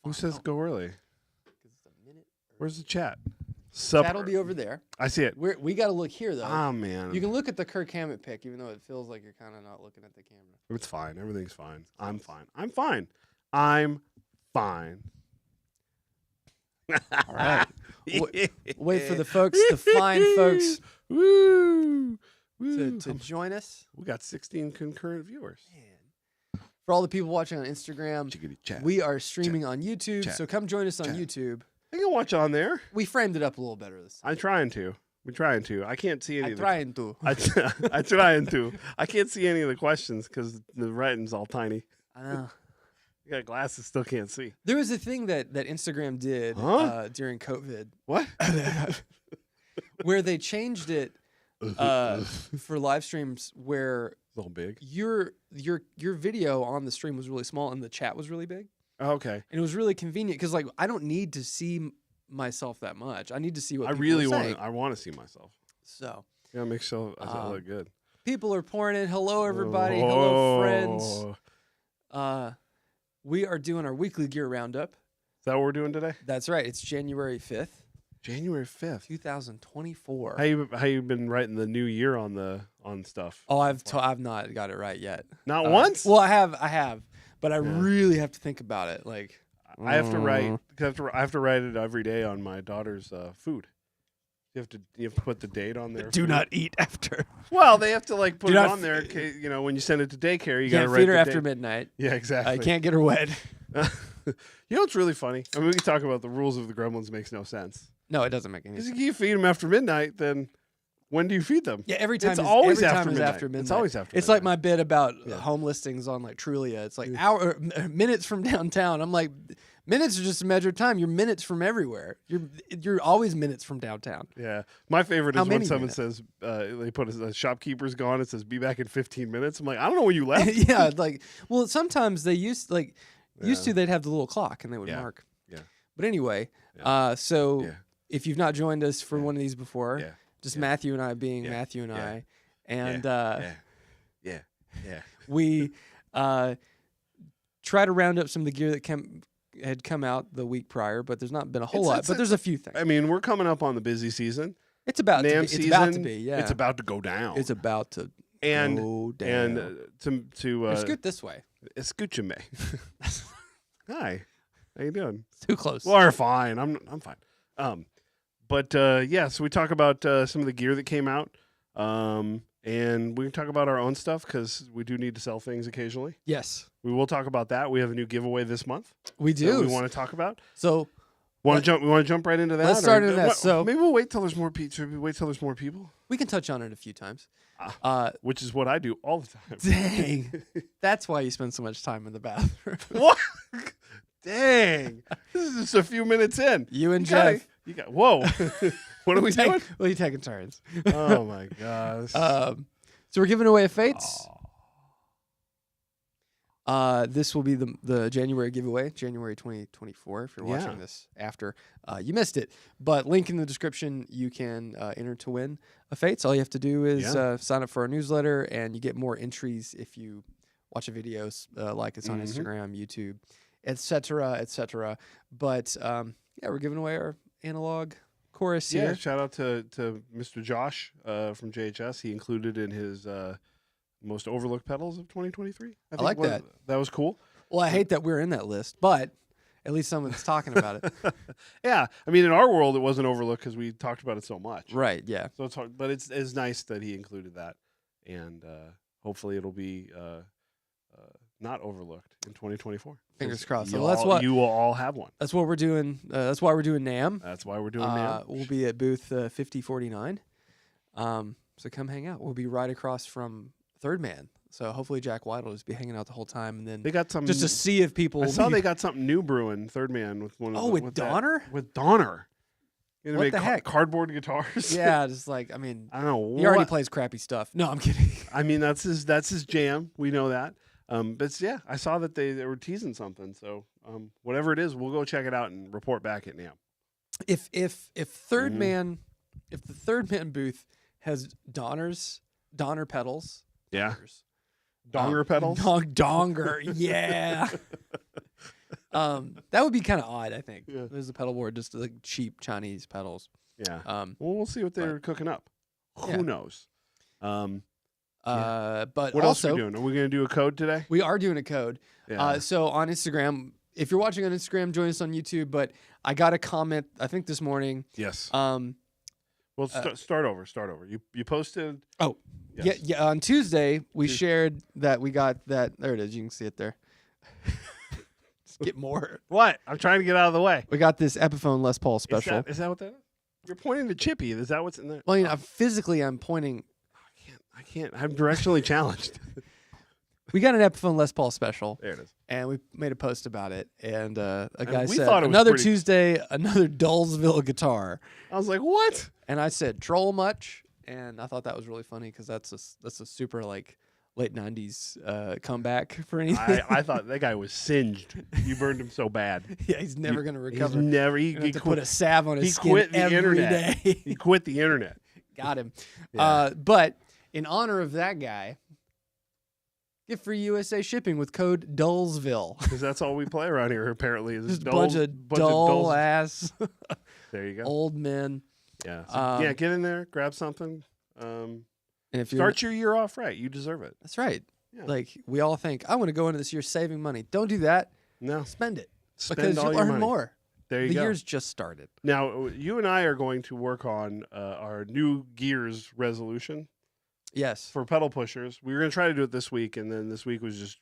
Who says go early? Because it's a minute. Where's the chat? That'll be over there. I see it. We got to look here, though. Ah, man. You can look at the Kirk Hammett pic, even though it feels like you're kind of not looking at the camera. It's fine. Everything's fine. I'm fine. I'm fine. I'm fine. All right. Wait for the folks, the fine folks, Woo! to join us. We got 16 concurrent viewers. Man. For all the people watching on Instagram, Chat. we are streaming on YouTube, Chat. so come join us on Chat. YouTube. I can watch on there. We framed it up a little better this time. I'm trying to. We're trying to. I can't see any I'm of the trying to. I'm trying to. I can't see any of the questions because the writing's all tiny. I know. You got glasses, still can't see. There was a thing that Instagram did during COVID. What? Where they changed it for live streams where It's all big. your video on the stream was really small and the chat was really big. Oh, okay. And it was really convenient because like I don't need to see myself that much. I need to see what I people really are want saying. to. I want to see myself. So Yeah, make sure I look good. people are pouring in. Hello, everybody. Hello, friends. We are doing our weekly gear roundup. Is that what we're doing today? That's right. It's January 5th, January 5th. 2024. How you been writing the new year on stuff? Oh, I've not got it right yet. Not once? Well, I have, but I really have to think about it. Like I have to write. I have to write it every day on my daughter's food. You have to put the date on there. Do not eat after. Well, they have to like put Do it not on there. In case, you know, when you send it to daycare, you You got to can't write feed her the after date. midnight. Yeah, exactly. I can't get her wet. You know what's really funny? I mean, we can talk about the rules of the gremlins. Makes no sense. No, it doesn't make any Because sense. if you feed them after midnight, then when do you feed them? Yeah, every time It's is always every after time is midnight. after midnight. It's always after It's like midnight. my bit about Yeah. home listings on like Trulia. It's like minutes from downtown. I'm like, minutes are just a measure of time. You're minutes from everywhere. You're always minutes from downtown. Yeah, my favorite How is when many someone minutes? says they put a shopkeeper's gone. It says be back in 15 minutes. I'm like, I don't know when you left. Yeah, like well, sometimes they used to Yeah. they'd have the little clock and they would Yeah. mark. Yeah. But anyway, Yeah. so Yeah. if you've not joined us for Yeah. one of these before, Yeah. just Yeah. Matthew and I being Yeah. Matthew and Yeah. I, and Yeah. we try to round up some of the gear that had come out the week prior, but there's not been a whole lot. But there's a few things. I mean, we're coming up on the busy season. It's about to NAMM be. season. It's about to be. Yeah. It's about to go down. It's about to and go down. and to Scoot this way. escúchame. Hi, how you doing? It's too close. Well, we're fine. I'm fine. But yeah, so we talk about some of the gear that came out, and we can talk about our own stuff because we do need to sell things occasionally. Yes, We will talk about that. We have a new giveaway this month. we That do. we want to talk about. So We want to jump right into that. Let's start into that. what- So- maybe we'll wait till there's more people. Should we wait till there's more people? we can touch on it a few times. Which is what I do all the time. Dang, that's why you spend so much time in the bathroom. What? Dang! This is just a few minutes in. You and gotta- Jeff. You got whoa. What are we doing? Well, you taking turns. Oh my gosh. So we're giving away a Fates. This will be the January giveaway, January 2024. If you're Yeah. watching this after, you missed it. But link in the description, you can enter to win a Fates. All you have to do is sign up for our newsletter, and you get more entries if you watch a video, like us on Instagram, YouTube, etc., etc. But yeah, we're giving away our analog chorus here. Yeah, shout out to Mr. Josh from JHS. He included in his most overlooked pedals of 2023. I like that. That was cool. Well, I hate that we're in that list, but at least someone's talking about it. Yeah, I mean, in our world, it wasn't overlooked because we talked about it so much. Right, yeah. So it's hard, but it's nice that he included that, and hopefully it'll be not overlooked in 2024. Fingers crossed. So You'll that's all- what you will all have one. That's what we're doing. That's why we're doing NAMM. That's why we're doing now. We'll be at booth 5049. So come hang out. We'll be right across from Third Man. So hopefully Jack White will just be hanging out the whole time, and then They got some just to see if people. I saw they got something new brewing. Third Man with one. Oh, of with that- Donner? With Donner. Gonna What make the heck? Cardboard guitars. Yeah, just like I mean, I don't know. he already what- plays crappy stuff. No, I'm kidding. I mean, that's his jam. We know that. But yeah, I saw that they were teasing something. So whatever it is, we'll go check it out and report back at NAMM. If Third Mhm. Man, if the Third Man booth has Donner pedals, Yeah. Donners, Donger pedals. Donger, yeah. That would be kind of odd, I think. Yeah. There's a pedal board, just like cheap Chinese pedals. Yeah. Well, we'll see what they're cooking up. Yeah. Who knows? But What else are also, we doing? Are we going to do a code today? we are doing a code. Yeah. So on Instagram, if you're watching on Instagram, join us on YouTube. But I got a comment, I think this morning. Yes. Well, start over. You posted. Oh, yes. yeah. On Tuesday, we shared that we got that. There it is. You can see it there. Just get more. What? I'm trying to get out of the way. We got this Epiphone Les Paul special. Is that what that is? You're pointing to Chippy. Is that what's in there? Well, you know, physically, I'm pointing. I can't. I'm directionally challenged. We got an Epiphone Les Paul special. There it is. And we made a post about it. And a guy we said, thought it was another pretty- Tuesday, another Dullsville guitar. I was like, what? And I said, troll much? And I thought that was really funny because that's a super like late 90s comeback for anything. I thought that guy was singed. You burned him so bad. Yeah, he's never going to recover. He's never. He He to quit. put a salve on his He skin quit the every internet. day. He quit the internet. Got him. Yeah. But in honor of that guy, get free USA shipping with code Dullsville. Because that's all we play around here. Apparently, is Just a bunch of dull ass There you go. old men. Yeah. So, yeah. Get in there. Grab something. And if you Start your year off right. You deserve it. that's right. Yeah. Like we all think, I want to go into this year saving money. Don't do that. No. Spend it Spend because all you'll your earn money. more. There you The go. year's just started. Now, you and I are going to work on our new gears resolution Yes. for pedal pushers. We were going to try to do it this week, and then this week was just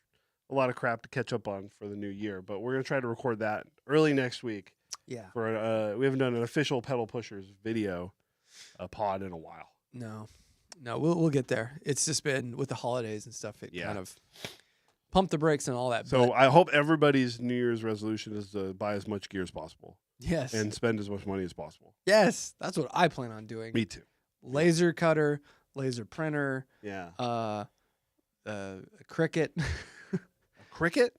a lot of crap to catch up on for the new year. But we're going to try to record that early next week. Yeah. For we haven't done an official pedal pushers video pod in a while. No, we'll get there. It's just been with the holidays and stuff. It Yeah. kind of pumped the brakes and all that. So but I hope everybody's New Year's resolution is to buy as much gear as possible yes, and spend as much money as possible. yes, that's what I plan on doing. Me too. Laser cutter, laser printer, Yeah. a Cricut, Cricket?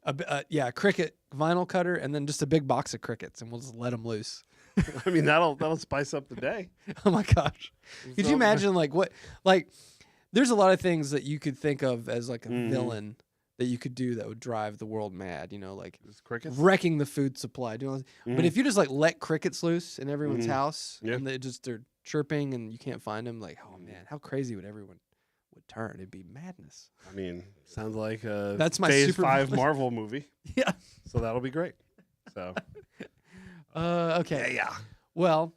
yeah, Cricut vinyl cutter, and then just a big box of crickets, and we'll just let them loose. I mean, that'll spice up the day. Oh my gosh, could you imagine there's a lot of things that you could think of as like a villain that you could do that would drive the world mad, like crickets? wrecking the food supply. But if you just like let crickets loose in everyone's house Yeah. and they're chirping and you can't find them, like, oh man, how crazy would everyone would turn? It'd be madness. I mean, sounds like a That's my Phase super 5 Marvel movie. Yeah. So that'll be great. So Okay. yeah. Well,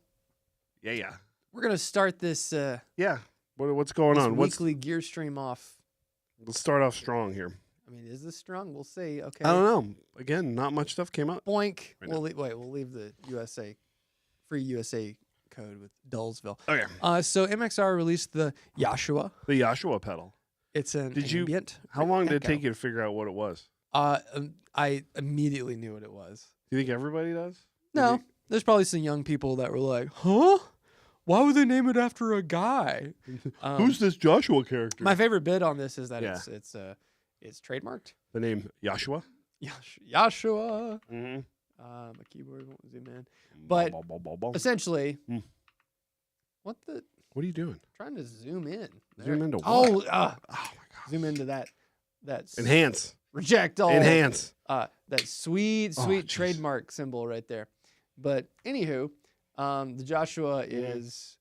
Yeah. we're gonna start this Yeah. What's going this on? weekly gear stream off. Let's start off strong here. I mean, is this strong? We'll see. Okay. I don't know. Again, not much stuff came up. Boink. Right We'll leave the free USA code with Dullsville. Okay. So MXR released the Joshua. The Joshua pedal. It's an Did you- ambient. How long did it echo. take you to figure out what it was? I immediately knew what it was. Do you think everybody does? No, there's probably some young people that were like, "Huh? Why would they name it after a guy?" Who's this Joshua character? My favorite bit on this is that Yeah. it's trademarked. The name Joshua? Joshua. Mm-hmm. My keyboard won't zoom in. But essentially, What are you doing? trying to zoom in. Zoom into what? Oh my God. zoom into that. That's Enhance. reject all. Enhance. That sweet Oh, jeez. trademark symbol right there. But anywho, the Joshua is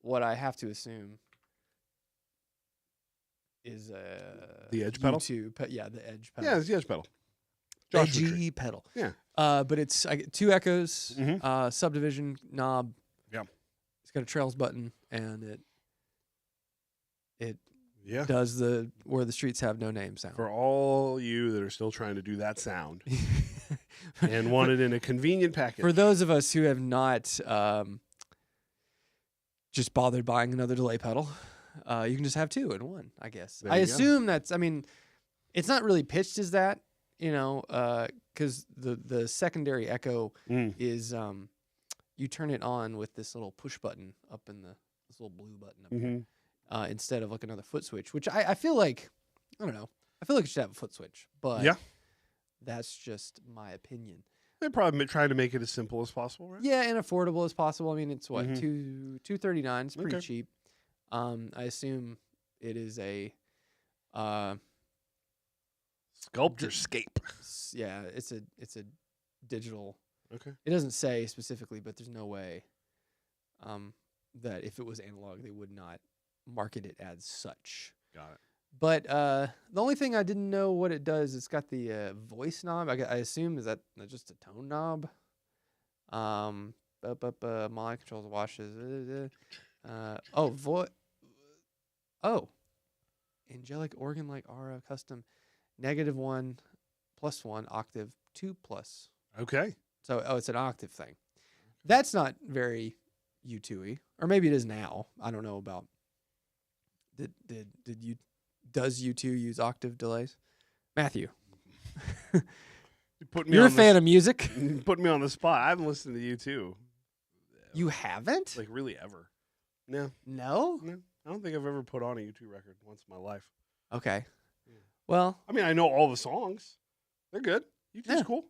what I have to assume is The edge pedal? Yeah, the edge pedal. Yeah, it's the edge pedal. Joshua tree. edgy pedal. Yeah. But I get 2 echoes, Mhm. subdivision knob. Yeah. It's got a trails button, and it Yeah. does where the streets have no name sound. For all you that are still trying to do that sound and want it in a convenient package. For those of us who have not just bothered buying another delay pedal, you can just have 2 in one, I guess. There I you go. assume it's not really pitched as that, because the secondary echo is you turn it on with this little push button up in this little blue button up there, instead of like another foot switch, which I feel like, I don't know, I feel like it should have a foot switch, but Yeah. that's just my opinion. They're probably trying to make it as simple as possible, right? Yeah, and affordable as possible. I mean, it's what, Mhm. $239. It's pretty Okay. cheap. I assume it is a Sculpturescape. Yeah, it's a digital. Okay. It doesn't say specifically, but there's no way that if it was analog, they would not market it as such. Got it. But the only thing I didn't know what it does, it's got the voice knob. I assume is that just a tone knob. Monitor controls washes. Angelic organ-like aura custom -1 +1 octave 2+. Okay. So it's an octave thing. That's not very U2-y, or maybe it is now. I don't know about. Does U2 use octave delays? Matthew, you're a fan of music. Put me on the spot. I haven't listened to U2. You haven't? Like really ever? No. No? I don't think I've ever put on a U2 record once in my life. Okay. Yeah. Well, I mean, I know all the songs. They're good. U2's cool.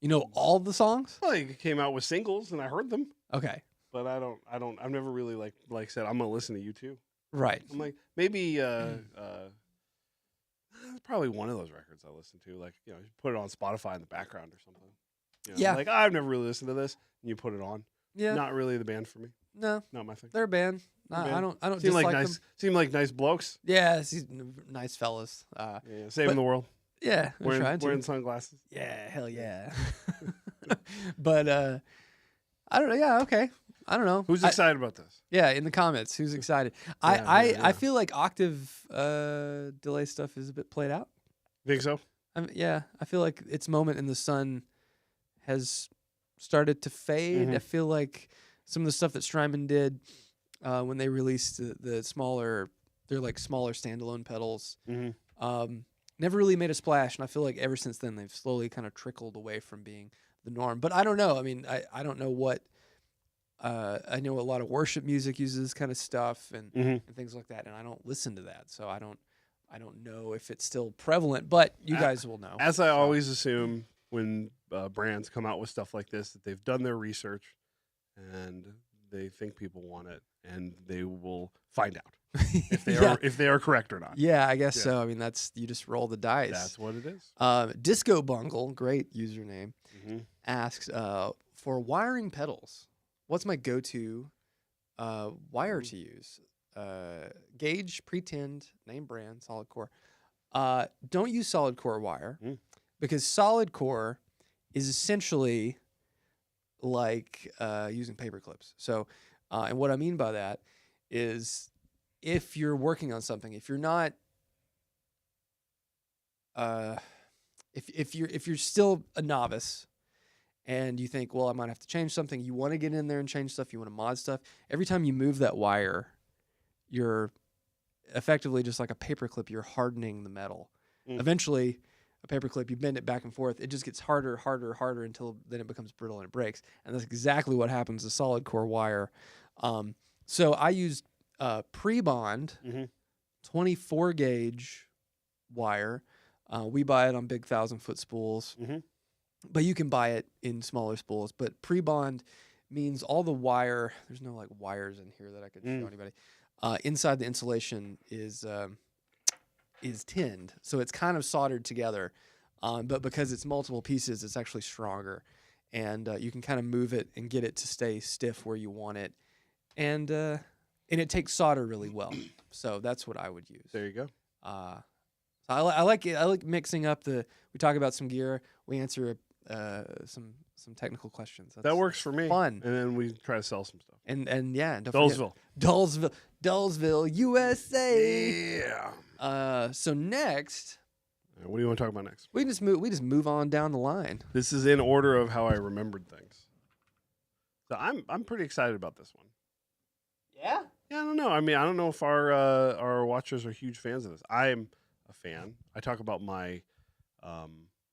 You know all the songs? Well, they came out with singles and I heard them. Okay. But I've never really like said I'm gonna listen to U2. Right. I'm like maybe probably one of those records I listen to. Like, you put it on Spotify in the background or something. Yeah. Like I've never really listened to this, and you put it on. Yeah. Not really the band for me. No. Not my thing. They're a band. I don't seem like dislike nice. them. Seem like nice blokes. Yeah, he's nice fellas. Saving the world. Yeah, wearing sunglasses. Yeah, hell yeah. But I don't know. Yeah, okay. I don't know. Who's excited about this? Yeah, in the comments, who's excited? I feel like octave delay stuff is a bit played out. Think so? I feel like its moment in the sun has started to fade. Mm-hmm. I feel like some of the stuff that Strymon did when they released the smaller standalone pedals, never really made a splash. And I feel like ever since then they've slowly kind of trickled away from being the norm. But I don't know. I mean, I don't know what. I know a lot of worship music uses this kind of stuff and things like that, and I don't listen to that, so I don't know if it's still prevalent. But you guys will know. As I always assume when brands come out with stuff like this, that they've done their research and they think people want it, and they will find out if they are correct or not. Yeah, I guess so. I mean, you just roll the dice. That's what it is. Disco Bungle, great username, asks for wiring pedals. What's my go-to wire to use? Gauge, Pretend, name brand, solid core. Don't use solid core wire because solid core is essentially like using paper clips. So, and what I mean by that is if you're working on something, if you're not, if you're still a novice, and you think, well, I might have to change something. You want to get in there and change stuff. You want to mod stuff. Every time you move that wire, you're effectively just like a paperclip. You're hardening the metal. Eventually, a paperclip, you bend it back and forth. It just gets harder until then it becomes brittle and it breaks. And that's exactly what happens to solid core wire. So I used pre-bond 24 gauge wire. We buy it on big 1,000-foot spools. But you can buy it in smaller spools. But pre-bond means all the wire. There's no like wires in here that I could show anybody. Inside the insulation is tinned, so it's kind of soldered together. But because it's multiple pieces, it's actually stronger, and you can kind of move it and get it to stay stiff where you want it, and it takes solder really well. So that's what I would use. There you go. So I like it. I like mixing up the. We talk about some gear. We answer some technical questions. That works for me. Fun. And then we try to sell some stuff. And don't Dullsville. Dullsville, USA. Yeah. So next, what do you want to talk about next? we just move on down the line. This is in order of how I remembered things. So I'm pretty excited about this one. Yeah. Yeah, I don't know. I mean, I don't know if our watchers are huge fans of this. I'm a fan. I talk about my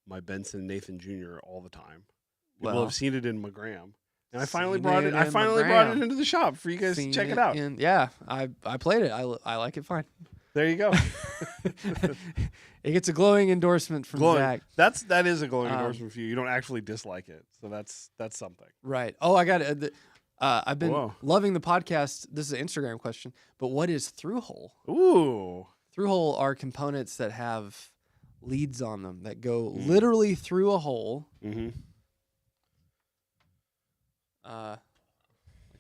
my Benson Nathan Jr. all the time. People have seen it in McGram. And I finally brought it into the shop for you guys to check it out. I played it. I like it fine. There you go. It gets a glowing endorsement from Zach. That is a glowing endorsement for you. You don't actually dislike it. So that's something. Right. Oh, I got it. I've been loving the podcast. This is an Instagram question, but what is through hole? Ooh. Through hole are components that have leads on them that go literally through a hole. Mm-hmm.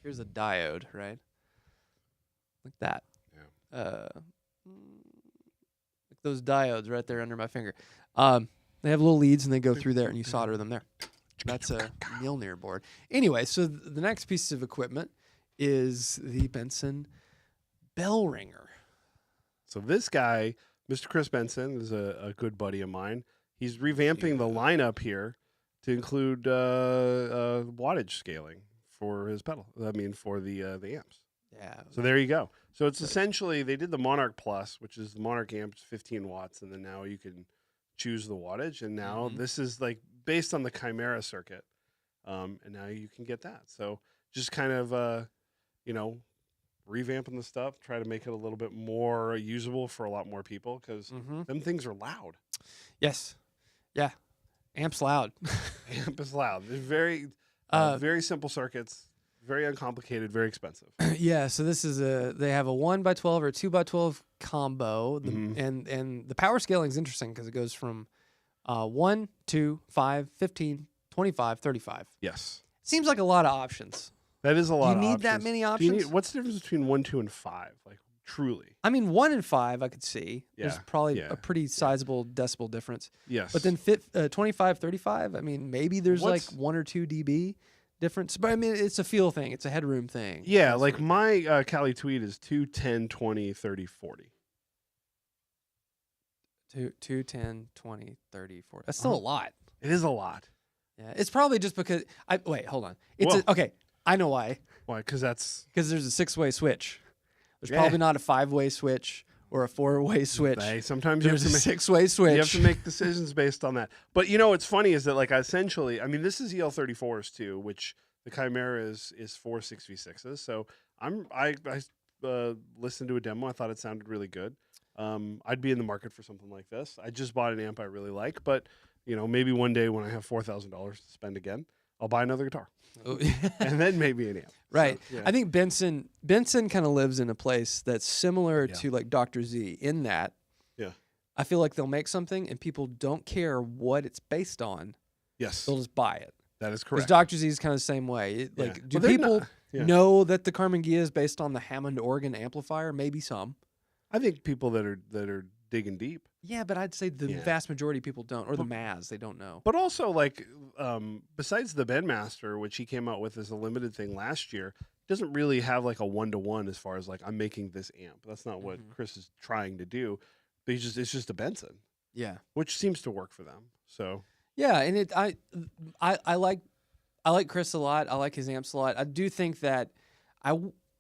Here's a diode, right? Like that. Yeah. Like those diodes right there under my finger. They have little leads and they go through there and you solder them there. That's a Milner board. Anyway, so the next piece of equipment is the Benson bell ringer. So this guy, Mr. Chris Benson, is a good buddy of mine. He's revamping the lineup here to include wattage scaling for his pedal. I mean, for the amps. Yeah. So there you go. So it's essentially, they did the Monarch Plus, which is the Monarch amps, 15 watts, and then now you can choose the wattage. And now this is like based on the Chimera circuit. And now you can get that. So just kind of, revamping the stuff, try to make it a little bit more usable for a lot more people because them things are loud. Yes. Yeah. Amp's loud. Amp is loud. They're very, very simple circuits, very uncomplicated, very expensive. Yeah. So this is they have a 1x12 or a 2x12 combo. And the power scaling is interesting because it goes from 1, 2, 5, 15, 25, 35. Yes. Seems like a lot of options. That is a lot of options. Do you need that many options? What's the difference between 1, 2, and 5? Like, truly. I mean, 1 and 5 I could see. Yeah. There's probably a pretty sizable decibel difference. Yes. But then 25, 35, I mean, maybe there's like 1 or 2 dB difference. But I mean, it's a feel thing. It's a headroom thing. Yeah, like my Cali Tweed is 2, 10, 20, 30, 40. 2, 10, 20, 30, 40. That's still a lot. It is a lot. Yeah. It's probably just because wait, hold on. Okay, I know why. Why? Because there's a 6-way switch. There's probably not a 5-way switch or a 4-way switch. Sometimes there's a 6-way switch. You have to make decisions based on that. But you know what's funny is that like essentially, I mean, this is EL34s too, which the Chimera is 4 6v6s. So I listened to a demo. I thought it sounded really good. I'd be in the market for something like this. I just bought an amp I really like, but maybe one day when I have $4,000 to spend again, I'll buy another guitar. And then maybe an amp. Right. So, yeah. I think Benson kind of lives in a place that's similar to like Dr. Z in that I feel like they'll make something and people don't care what it's based on. Yes. They'll just buy it. That is correct. Because Dr. Z is kind of the same way. Do people know that the Carmen Ghia is based on the Hammond organ amplifier? Maybe some. I think people that are digging deep. Yeah, but I'd say the vast majority of people don't, or the Maz, they don't know. But also, like, besides the Bedmaster, which he came out with as a limited thing last year, doesn't really have like a 1-to-1 as far as like I'm making this amp. That's not what Chris is trying to do. But it's just a Benson. Yeah, which seems to work for them. So yeah, and I like Chris a lot. I like his amps a lot. I do think that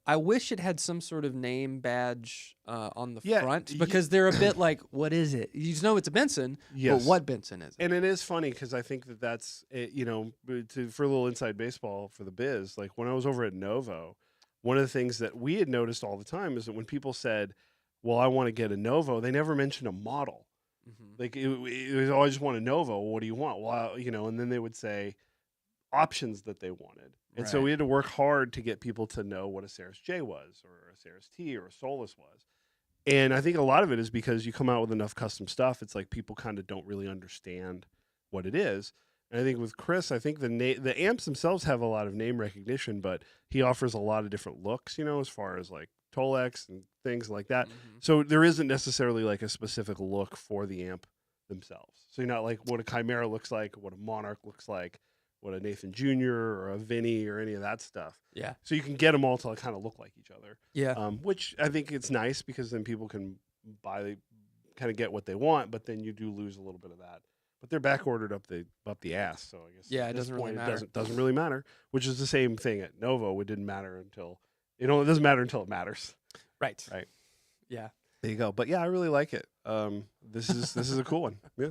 I wish it had some sort of name badge on the front because they're a bit like, what is it? You just know it's a Benson, but what Benson is it? And it is funny because I think that's, for a little inside baseball for the biz, like when I was over at Novo, one of the things that we had noticed all the time is that when people said, well, I want to get a Novo, they never mentioned a model. Like it was always just want a Novo. What do you want? Well, and then they would say options that they wanted. And so we had to work hard to get people to know what a Ceres J was or a Ceres T or a Solus was. And I think a lot of it is because you come out with enough custom stuff, it's like people kind of don't really understand what it is. And I think with Chris, I think the amps themselves have a lot of name recognition, but he offers a lot of different looks, as far as like Tolex and things like that. So there isn't necessarily like a specific look for the amp themselves. So you're not like what a Chimera looks like, what a Monarch looks like, what a Nathan Jr. or a Vinny or any of that stuff. Yeah. So you can get them all to kind of look like each other. Yeah. Which I think it's nice because then people can kind of get what they want, but then you do lose a little bit of that. But they're back ordered up the ass, so I guess it doesn't really matter. It doesn't really matter. Which is the same thing at Novo. It didn't matter until it doesn't matter until it matters. Right. Right. Yeah. There you go. But yeah, I really like it. This is a cool one. Yeah.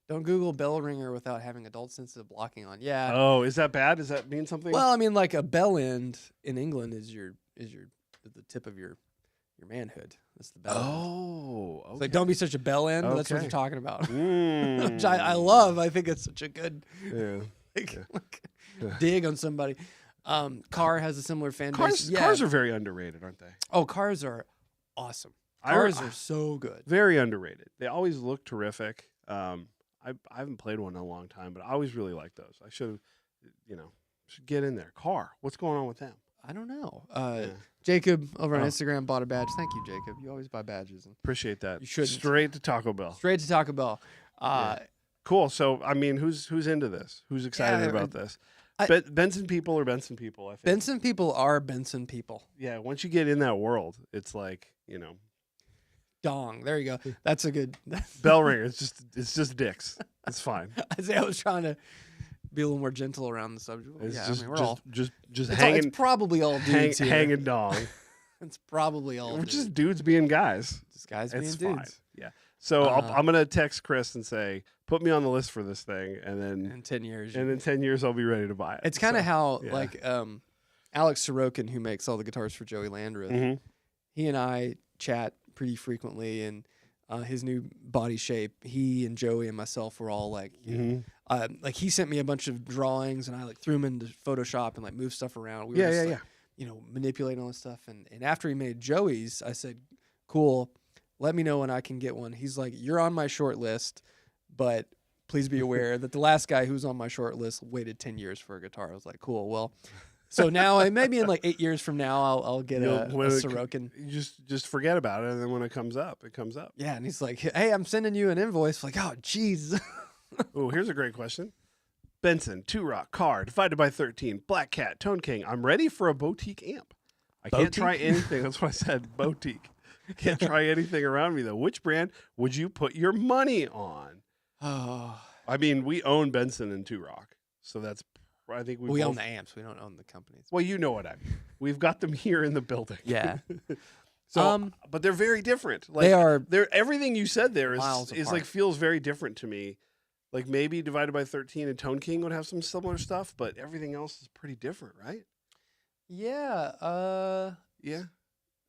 Don't Google bell ringer without having adult sensitive blocking on. Yeah. Oh, is that bad? Does that mean something? Well, I mean, like a bell end in England is the tip of your manhood. That's the bell. Oh, okay. It's like don't be such a bell end. But that's what you're talking about. Which I love. I think it's such a good dig on somebody. Car has a similar fan base. Cars are very underrated, aren't they? Oh, cars are awesome. Cars are so good. Very underrated. They always look terrific. I haven't played one in a long time, but I always really liked those. I should get in there. Car, what's going on with them? I don't know. Jacob over on Instagram bought a badge. Thank you, Jacob. You always buy badges. Appreciate that. You should. Straight to Taco Bell. Straight to Taco Bell. Cool. So, I mean, who's into this? Who's excited about this? Benson people are Benson people, I think. Benson people are Benson people. Yeah, once you get in that world, it's like, Dong. There you go. That's a good bell ringer. It's just dicks. It's fine. I was trying to be a little more gentle around the subject. It's just it's hanging. It's probably all dudes hanging dong. It's probably all. We're just dudes being guys. Just guys being dudes. Fine. Yeah. So I'm gonna text Chris and say, put me on the list for this thing, and then in 10 years, and in 10 years I'll be ready to buy it. It's kind of how like Alex Sorokin, who makes all the guitars for Joey Landreth, he and I chat pretty frequently, and his new body shape, he and Joey and myself were all like, like he sent me a bunch of drawings, and I like threw them into Photoshop and like moved stuff around. We were manipulating all this stuff, and after he made Joey's, I said, "Cool, let me know when I can get one." He's like, "You're on my short list, but please be aware that the last guy who's on my short list waited 10 years for a guitar." I was like, "Cool, well." So now, maybe in like 8 years from now, I'll get a Sorokin. You just forget about it, and then when it comes up, it comes up. Yeah, and he's like, "Hey, I'm sending you an invoice." Like, oh, jeez. Oh, here's a great question. Benson, 2-rock, car, divided by 13, Black Cat, Tone King. I'm ready for a boutique amp. I can't try anything. That's what I said, boutique. Can't try anything around me, though. Which brand would you put your money on? Oh. I mean, we own Benson and 2-rock, so that's... I think we own the amps. We don't own the companies. Well, you know what I mean. We've got them here in the building. Yeah. So, but they're very different. Like, they are. Everything you said there is like feels very different to me. Like maybe divided by 13 and Tone King would have some similar stuff, but everything else is pretty different, right? Yeah. Yeah.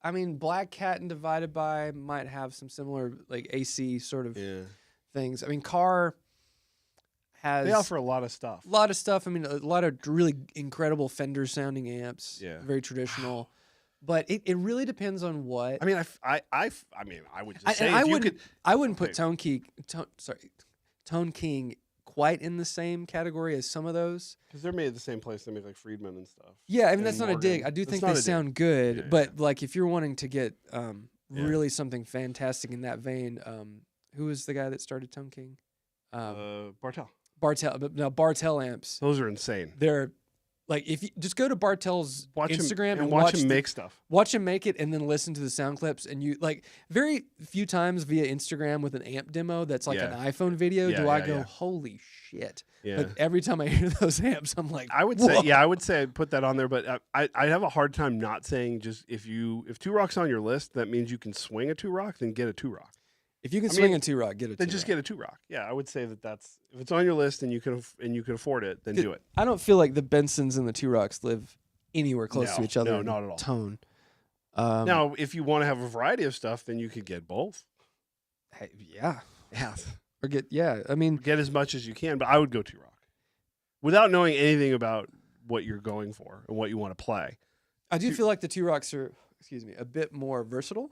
I mean, Black Cat and Divided by might have some similar like AC sort of things. I mean, Car. They offer a lot of stuff. A lot of stuff. I mean, a lot of really incredible Fender sounding amps. Yeah. Very traditional. But it really depends on what. I mean, I would just say I wouldn't put Tone King quite in the same category as some of those. Because they're made at the same place. They make like Friedman and stuff. Yeah, I mean, that's not a dig. I do think they sound good. But like if you're wanting to get really something fantastic in that vein, who was the guy that started Tone King? Bartell amps. Those are insane. They're like, if you just go to Bartell's Instagram and watch him make stuff. Watch him make it and then listen to the sound clips. And you like very few times via Instagram with an amp demo that's like an iPhone video do I go, holy shit. Yeah. But every time I hear those amps, I'm like, I would say I'd put that on there, but I have a hard time not saying just if 2-rock's on your list, that means you can swing a 2-rock, then get a 2-rock. If you can swing a 2-rock, get a 2-rock. Then just get a 2-rock. Yeah, I would say that's if it's on your list and you can afford it, then do it. I don't feel like the Bensons and the 2-rocks live anywhere close to each other. No, not at all. Tone. Now, if you want to have a variety of stuff, then you could get both. Hey, yeah. Or get as much as you can, but I would go 2-rock without knowing anything about what you're going for and what you want to play. I do feel like the 2-rocks are, a bit more versatile.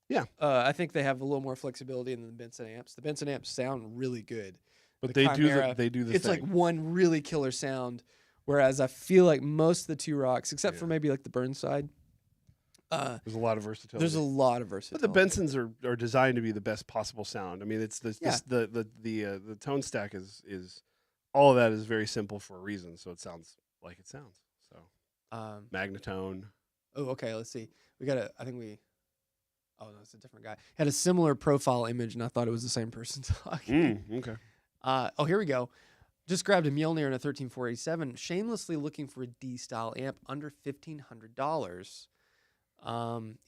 Yeah. I think they have a little more flexibility than the Benson amps. The Benson amps sound really good. But they do the It's thing. like one really killer sound, whereas I feel like most of the 2-rocks, except for maybe like the Burnside, there's a lot of versatility. There's a lot of versatility. But the Bensons are designed to be the best possible sound. I mean, it's the tone stack is all of that is very simple for a reason, so it sounds like it sounds. So Magnatone. Oh, okay, let's see. Oh, no, it's a different guy. Had a similar profile image, and I thought it was the same person talking. Okay. Here we go. Just grabbed a Mjolnir and a 13487. Shamelessly looking for a D-style amp under $1,500.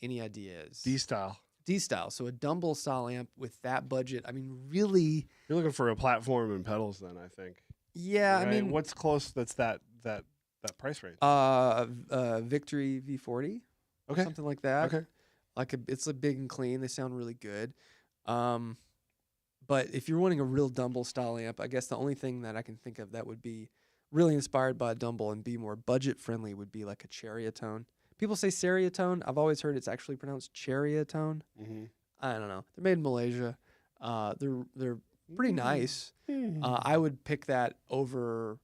Any ideas? D-style. D-style. So a Dumble-style amp with that budget. I mean, really. You're looking for a platform and pedals, then I think. Yeah, right? I mean, what's close? That's that price range. Victory V40. Okay. Something like that. Okay. It's a big and clean. They sound really good. But if you're wanting a real Dumble-style amp, I guess the only thing that I can think of that would be really inspired by a Dumble and be more budget-friendly would be like a Chariotone. People say Seriatone. I've always heard it's actually pronounced Chariotone. Mm-hmm. I don't know. They're made in Malaysia. They're pretty nice. I would pick that over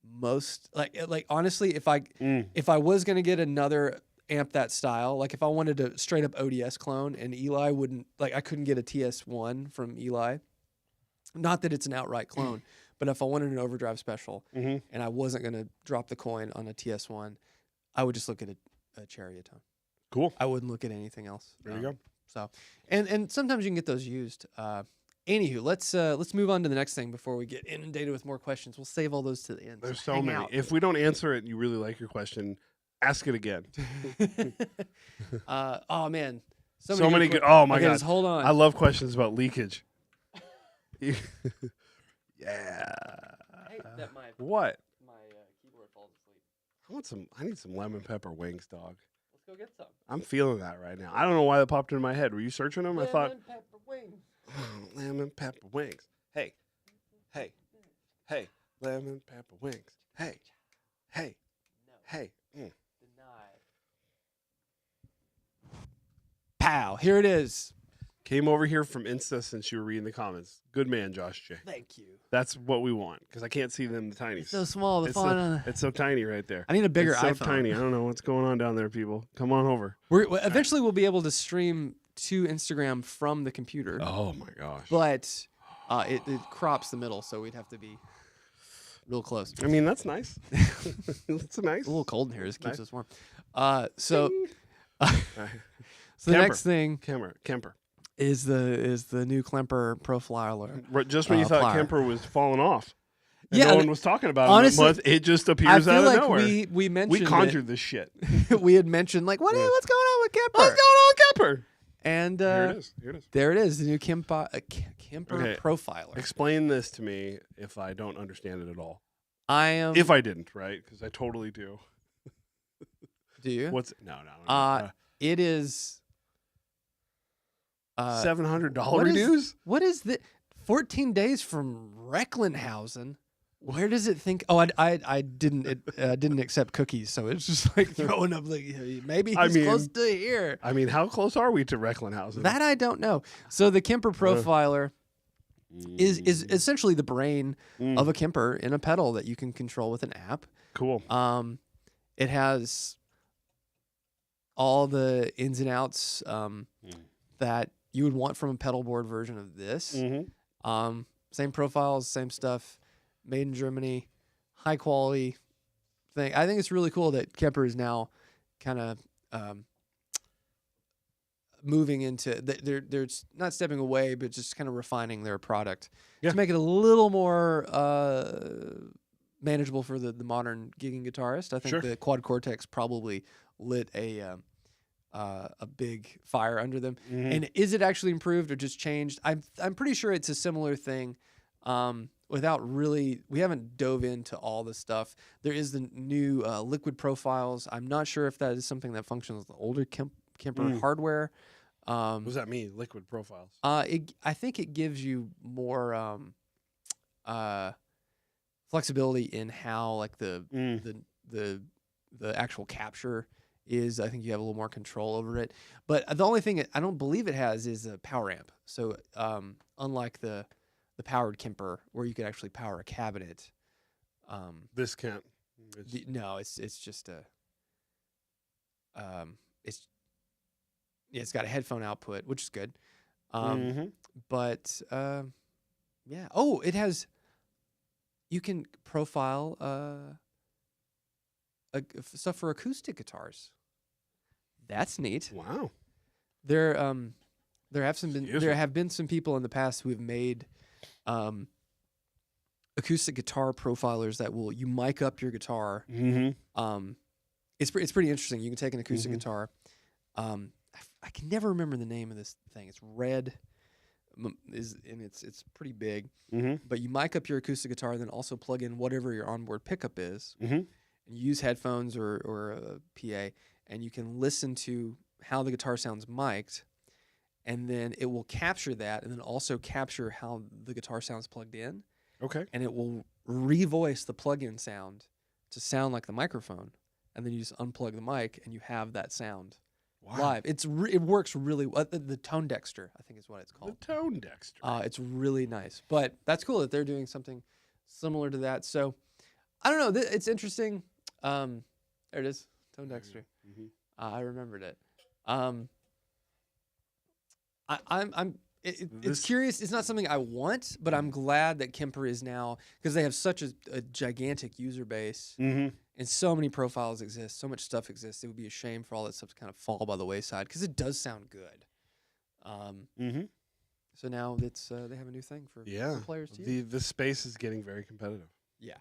most. Like honestly, if I was gonna get another amp that style, like if I wanted to straight up ODS clone, and Eli wouldn't, like I couldn't get a TS1 from Eli. Not that it's an outright clone, but if I wanted an overdrive special and I wasn't gonna drop the coin on a TS1, I would just look at a Chariotone. Cool. I wouldn't look at anything else. There you go. So, and sometimes you can get those used. Anywho, let's move on to the next thing before we get inundated with more questions. We'll save all those to the end. There's so many. If we don't answer it and you really like your question, ask it again. Oh man, so many good. Oh my God. Hold on. I love questions about leakage. Yeah. Hey, what? My keyboard falls asleep. I need some lemon pepper wings, dog. Let's go get some. I'm feeling that right now. I don't know why that popped into my head. Were you searching them? I thought Lemon pepper wings. lemon pepper wings. Hey, lemon pepper wings. Hey, No. hey. Denied. Pow! Here it is. Came over here from Insta since you were reading the comments. Good man, Josh J. Thank you. That's what we want because I can't see them, the tinies. It's so small. It's so tiny right there. I need a bigger it's so iPhone. tiny. I don't know what's going on down there, people. Come on over. Eventually we'll be able to stream to Instagram from the computer. Oh my gosh. But it crops the middle, so we'd have to be real close. I mean, that's nice. It's nice. A little cold in here. This keeps us warm. Right. So the Kemper. next thing Kemper. is the new Kemper Profiler. Just when you thought plier. Kemper was falling off. And Yeah, no one was talking about honestly, it. It just I appears feel out of like nowhere. we mentioned We conjured this shit. we had mentioned like what's going on with Kemper? What's going on, Kemper? And Here it is. there it is, the new Kemper Okay. Profiler. Explain this to me if I don't understand it at all. I am. If I didn't, right? Because I totally do. Do you? What's no. It is. $700 reduce? What is the 14 days from Recklinghausen? Where does it think? Oh, I didn't accept cookies, so it's just like throwing up like maybe he's close to here. I mean, how close are we to Recklinghausen? That I don't know. So the Kemper Profiler is essentially the brain of a Kemper in a pedal that you can control with an app. Cool. It has all the ins and outs that you would want from a pedal board version of this. Same profiles, same stuff. Made in Germany, high quality thing. I think it's really cool that Kemper is now kind of moving into they're not stepping away, but just kind of refining their product to make it a little more manageable for the modern gigging guitarist. I think the Quad Cortex probably lit a big fire under them. And is it actually improved or just changed? I'm pretty sure it's a similar thing. We haven't dove into all the stuff. There is the new liquid profiles. I'm not sure if that is something that functions with the older Kemper hardware. What does that mean? Liquid profiles. I think it gives you more flexibility in how like the actual capture is. I think you have a little more control over it. But the only thing I don't believe it has is a power amp. So unlike the powered Kemper where you could actually power a cabinet, This can't. no, it's just a it's got a headphone output, which is good. But yeah. Oh, it has. You can profile stuff for acoustic guitars. That's neat. Wow. There have been some people in the past who have made acoustic guitar profilers that you mic up your guitar. It's pretty interesting. You can take an acoustic guitar. I can never remember the name of this thing. It's red, and it's pretty big. But you mic up your acoustic guitar, then also plug in whatever your onboard pickup is, and you use headphones or a PA, and you can listen to how the guitar sounds mic'd, and then it will capture that, and then also capture how the guitar sounds plugged in. Okay. And it will revoice the plug-in sound to sound like the microphone, and then you just unplug the mic, and you have that sound live. It works really well. The Tone Dexter, I think is what it's called. The Tone Dexter. It's really nice. But that's cool that they're doing something similar to that. So I don't know. It's interesting. There it is. Tone Dexter. Mm-hmm. I remembered it. It's curious. It's not something I want, but I'm glad that Kemper is now, because they have such a gigantic user base, mm-hmm. and so many profiles exist, so much stuff exists. It would be a shame for all that stuff to kind of fall by the wayside, because it does sound good. Mm-hmm. So now it's they have a new thing for players to use. The space is getting very competitive. Yeah.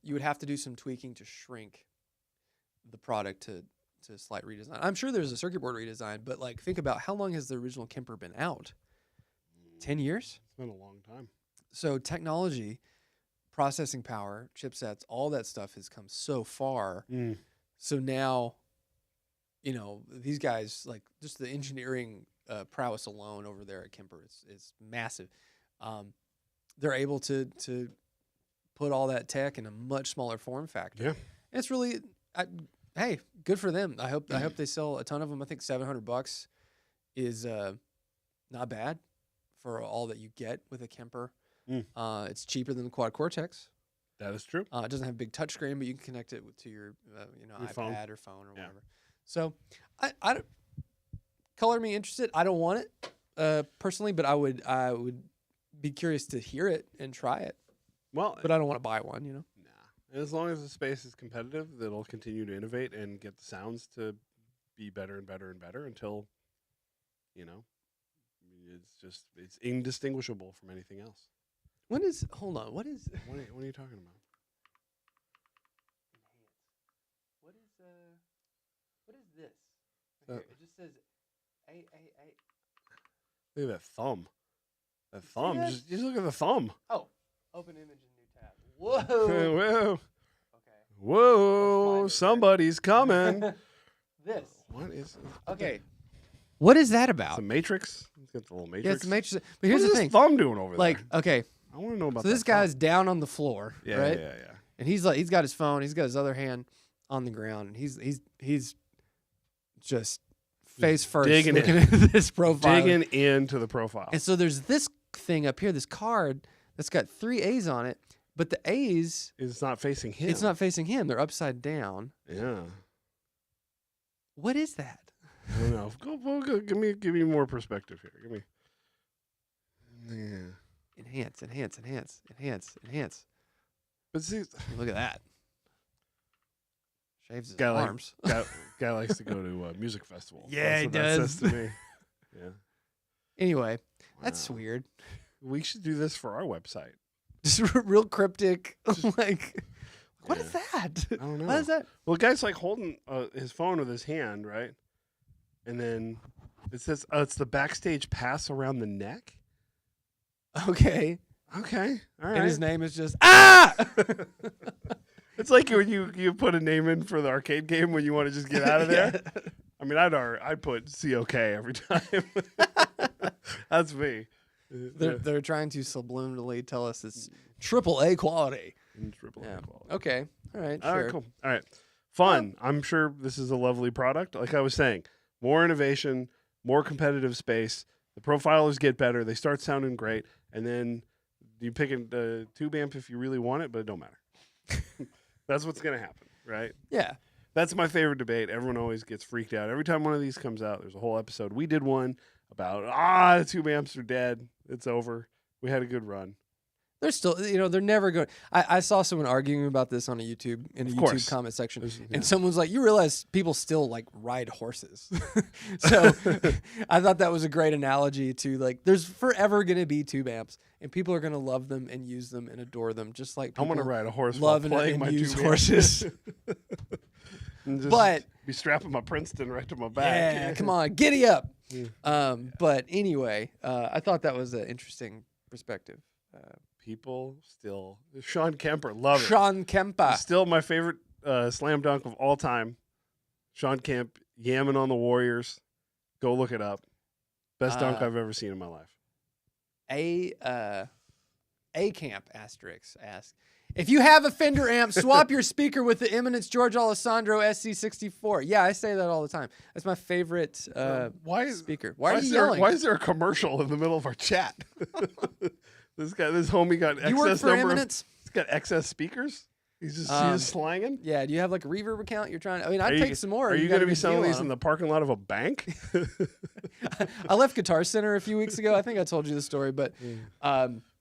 You would have to do some tweaking to shrink the product to slight redesign. I'm sure there's a circuit board redesign, but like think about how long has the original Kemper been out? 10 years? It's been a long time. So technology, processing power, chipsets, all that stuff has come so far. So now, these guys, like just the engineering prowess alone over there at Kemper is massive. They're able to put all that tech in a much smaller form factor. Yeah. And it's really, hey, good for them. I hope they sell a ton of them. I think $700 is not bad for all that you get with a Kemper. It's cheaper than the Quad Cortex. That is true. It doesn't have a big touchscreen, but you can connect it to your iPad phone. or phone or whatever. So I color me interested. I don't want it personally, but I would be curious to hear it and try it. Well, but I don't want to buy one, Nah. As long as the space is competitive, they'll continue to innovate and get the sounds to be better and better and better until, it's indistinguishable from anything else. Hold on, what is What are you talking about? What is this? Okay, it just says A. Look at that thumb. That thumb. Just look at the thumb. Oh, open image in new tab. Whoa. Whoa. Okay. Whoa. Somebody's coming. This. What is? Okay. What is that about? It's a matrix. It's got the little matrix. Yeah, it's a matrix. But here's what the is thing. This thumb doing over there? Okay. I want to know about. So this guy's down on the floor, right? Yeah. And he's got his phone. He's got his other hand on the ground, and he's just face first looking at this profile, digging into the profile. And so there's this thing up here, this card that's got 3 A's on it, but the A's it's not facing him. It's not facing him. They're upside down. Yeah. What is that? I don't know. Go. Give me more perspective here. Give me. Yeah. Enhance. But see, look at that. Shaves his guy arms. Guy likes to go to music festivals. Yeah, he does. That says to me. Yeah. Anyway, that's weird. We should do this for our website. Just real cryptic. What is that? I don't know. What is that? Well, the guy's like holding his phone with his hand, right? And then it says, it's the backstage pass around the neck. Okay. All right. And his name is just, ah! It's like when you put a name in for the arcade game when you want to just get out of there. Yeah. I mean, I'd put COK every time. That's me. They're trying to subliminally tell us it's AAA quality. AAA quality. Okay. All right. All sure. right. Cool. All right. Fun. I'm sure this is a lovely product. Like I was saying, more innovation, more competitive space. The profilers get better. They start sounding great, and then you pick a tube amp if you really want it, but it don't matter. That's what's gonna happen, right? Yeah. That's my favorite debate. Everyone always gets freaked out. Every time one of these comes out, there's a whole episode. We did one about, the tube amps are dead. It's over. We had a good run. They're still, they're never going. I saw someone arguing about this on YouTube YouTube comment section, and someone's like, "You realize people still like ride horses?" So I thought that was a great analogy to like, there's forever going to be tube amps, and people are going to love them and use them and adore them, just like people I'm going to ride a horse love while playing my use tube horses. But be strapping my Princeton right to my back. Yeah, come on, giddy up. But anyway, I thought that was an interesting perspective. People still Sean Kemper, love it. Sean Kemper, still my favorite slam dunk of all time. Sean Kemp yamming on the Warriors. Go look it up. Best dunk I've ever seen in my life. A Camp asterisk asks, If you have a Fender amp, swap your speaker with the Eminence George Alessandro SC64. Yeah, I say that all the time. That's my favorite speaker. Why are you yelling? Why is there a commercial in the middle of our chat? This homie got excess you work for Eminence? He's got excess speakers. He's just slanging. Yeah. Do you have like a reverb account? You're trying. I mean, I'd take some more. Are you going to be selling these in the parking lot of a bank? I left Guitar Center a few weeks ago. I think I told you the story, but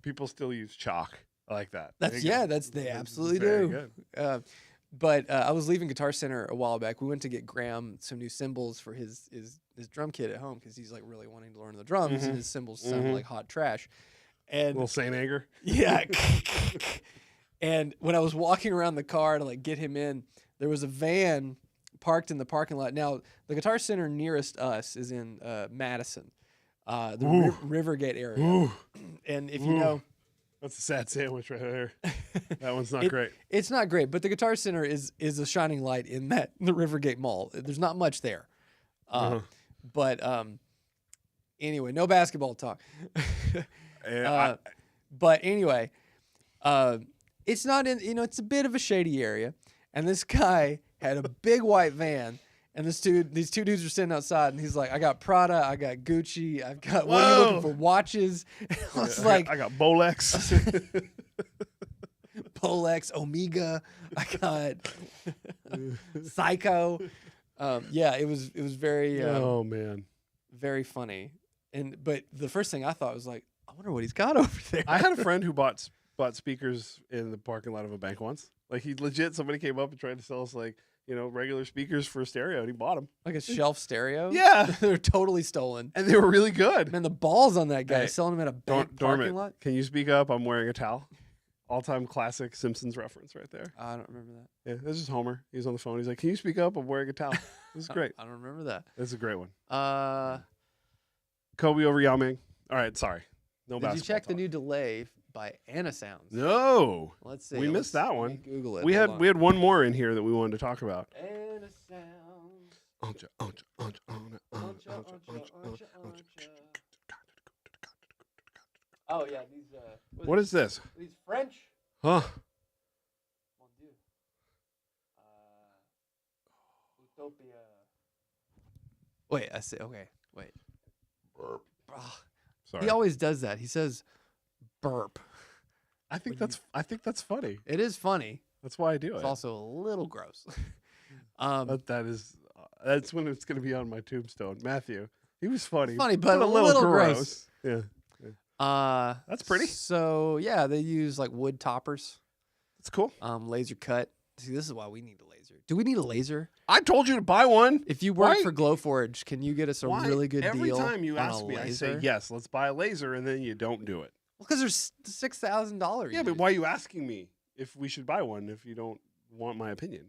people still use chalk. I like that. They absolutely do. But I was leaving Guitar Center a while back. We went to get Graham some new cymbals for his drum kit at home because he's like really wanting to learn the drums, and his cymbals sound like hot trash. And little Saint Anger. Yeah. And when I was walking around the car to like get him in, there was a van parked in the parking lot. Now the Guitar Center nearest us is in Madison, the Rivergate area. Ooh. And if you know. That's a sad sandwich right there. That one's not great. It's not great, but the Guitar Center is a shining light in the Rivergate Mall. There's not much there. But anyway, no basketball talk. But anyway, it's not in, it's a bit of a shady area. And this guy had a big white van. And these two dudes are sitting outside, and he's like, I got Prada, I got Gucci, I've got, what are you looking for, watches? I was like, I got Bolex. Bolex, Omega, I got Psycho. Yeah, it was very, oh man, very funny. But the first thing I thought was like, I wonder what he's got over there. I had a friend who bought speakers in the parking lot of a bank once. Like somebody came up and tried to sell us like, regular speakers for a stereo, and he bought them. Like a shelf stereo? Yeah. They're totally stolen. And they were really good. Man, the balls on that guy selling them at a bank parking lot. Can you speak up? I'm wearing a towel. All-time classic Simpsons reference right there. I don't remember that. Yeah, this is Homer. He was on the phone. He's like, can you speak up? I'm wearing a towel. This is great. I don't remember that. This is a great one. Kobe over Yao Ming. All right, sorry. No basketball Did you check talk. the new delay by Anna Sounds? No. Let's see. We missed that one. Google it. We had one more in here that we wanted to talk about. Anna Sounds. Oh yeah, these. What is this? These French. Huh? Mon Dieu. Utopia. Wait, I say okay. Wait. Burp. Sorry. He always does that. He says burp. I think that's funny. It is funny. That's why I do it. It's also a little gross. That's when it's going to be on my tombstone. Matthew, he was funny. Funny, but a little gross. Yeah. That's pretty. So yeah, they use like wood toppers. That's cool. Laser cut. See, this is why we need a laser. Do we need a laser? I told you to buy one. If you work for Glowforge, can you get us a really good deal? Every time you ask me, I say yes. Let's buy a laser, and then you don't do it. Well, because there's $6,000. Yeah, but why are you asking me if we should buy one if you don't want my opinion?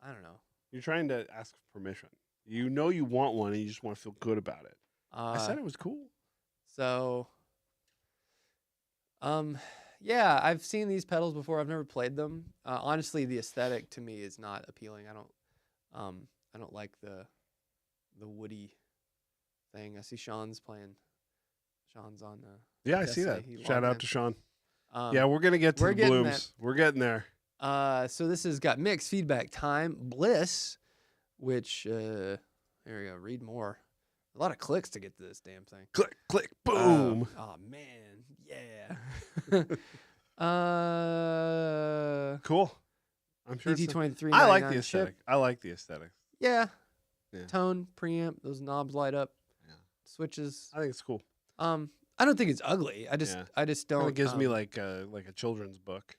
I don't know. You're trying to ask permission. You know you want one, and you just want to feel good about it. I said it was cool. So, yeah, I've seen these pedals before. I've never played them. Honestly, the aesthetic to me is not appealing. I don't like the woody thing. I see Sean's playing. Sean's on the. Yeah, I see that. Shout out to Sean. Yeah, we're gonna get to the blooms. We're getting there. So this has got mixed feedback time. Bliss, which there we go. Read more. A lot of clicks to get to this damn thing. Click, click, boom. Oh man, yeah. Cool. I'm sure. DT23. I like the aesthetic. I like the aesthetic. Yeah. Tone, preamp, those knobs light up. Yeah. Switches. I think it's cool. I don't think it's ugly. I just don't. It gives me like a children's book.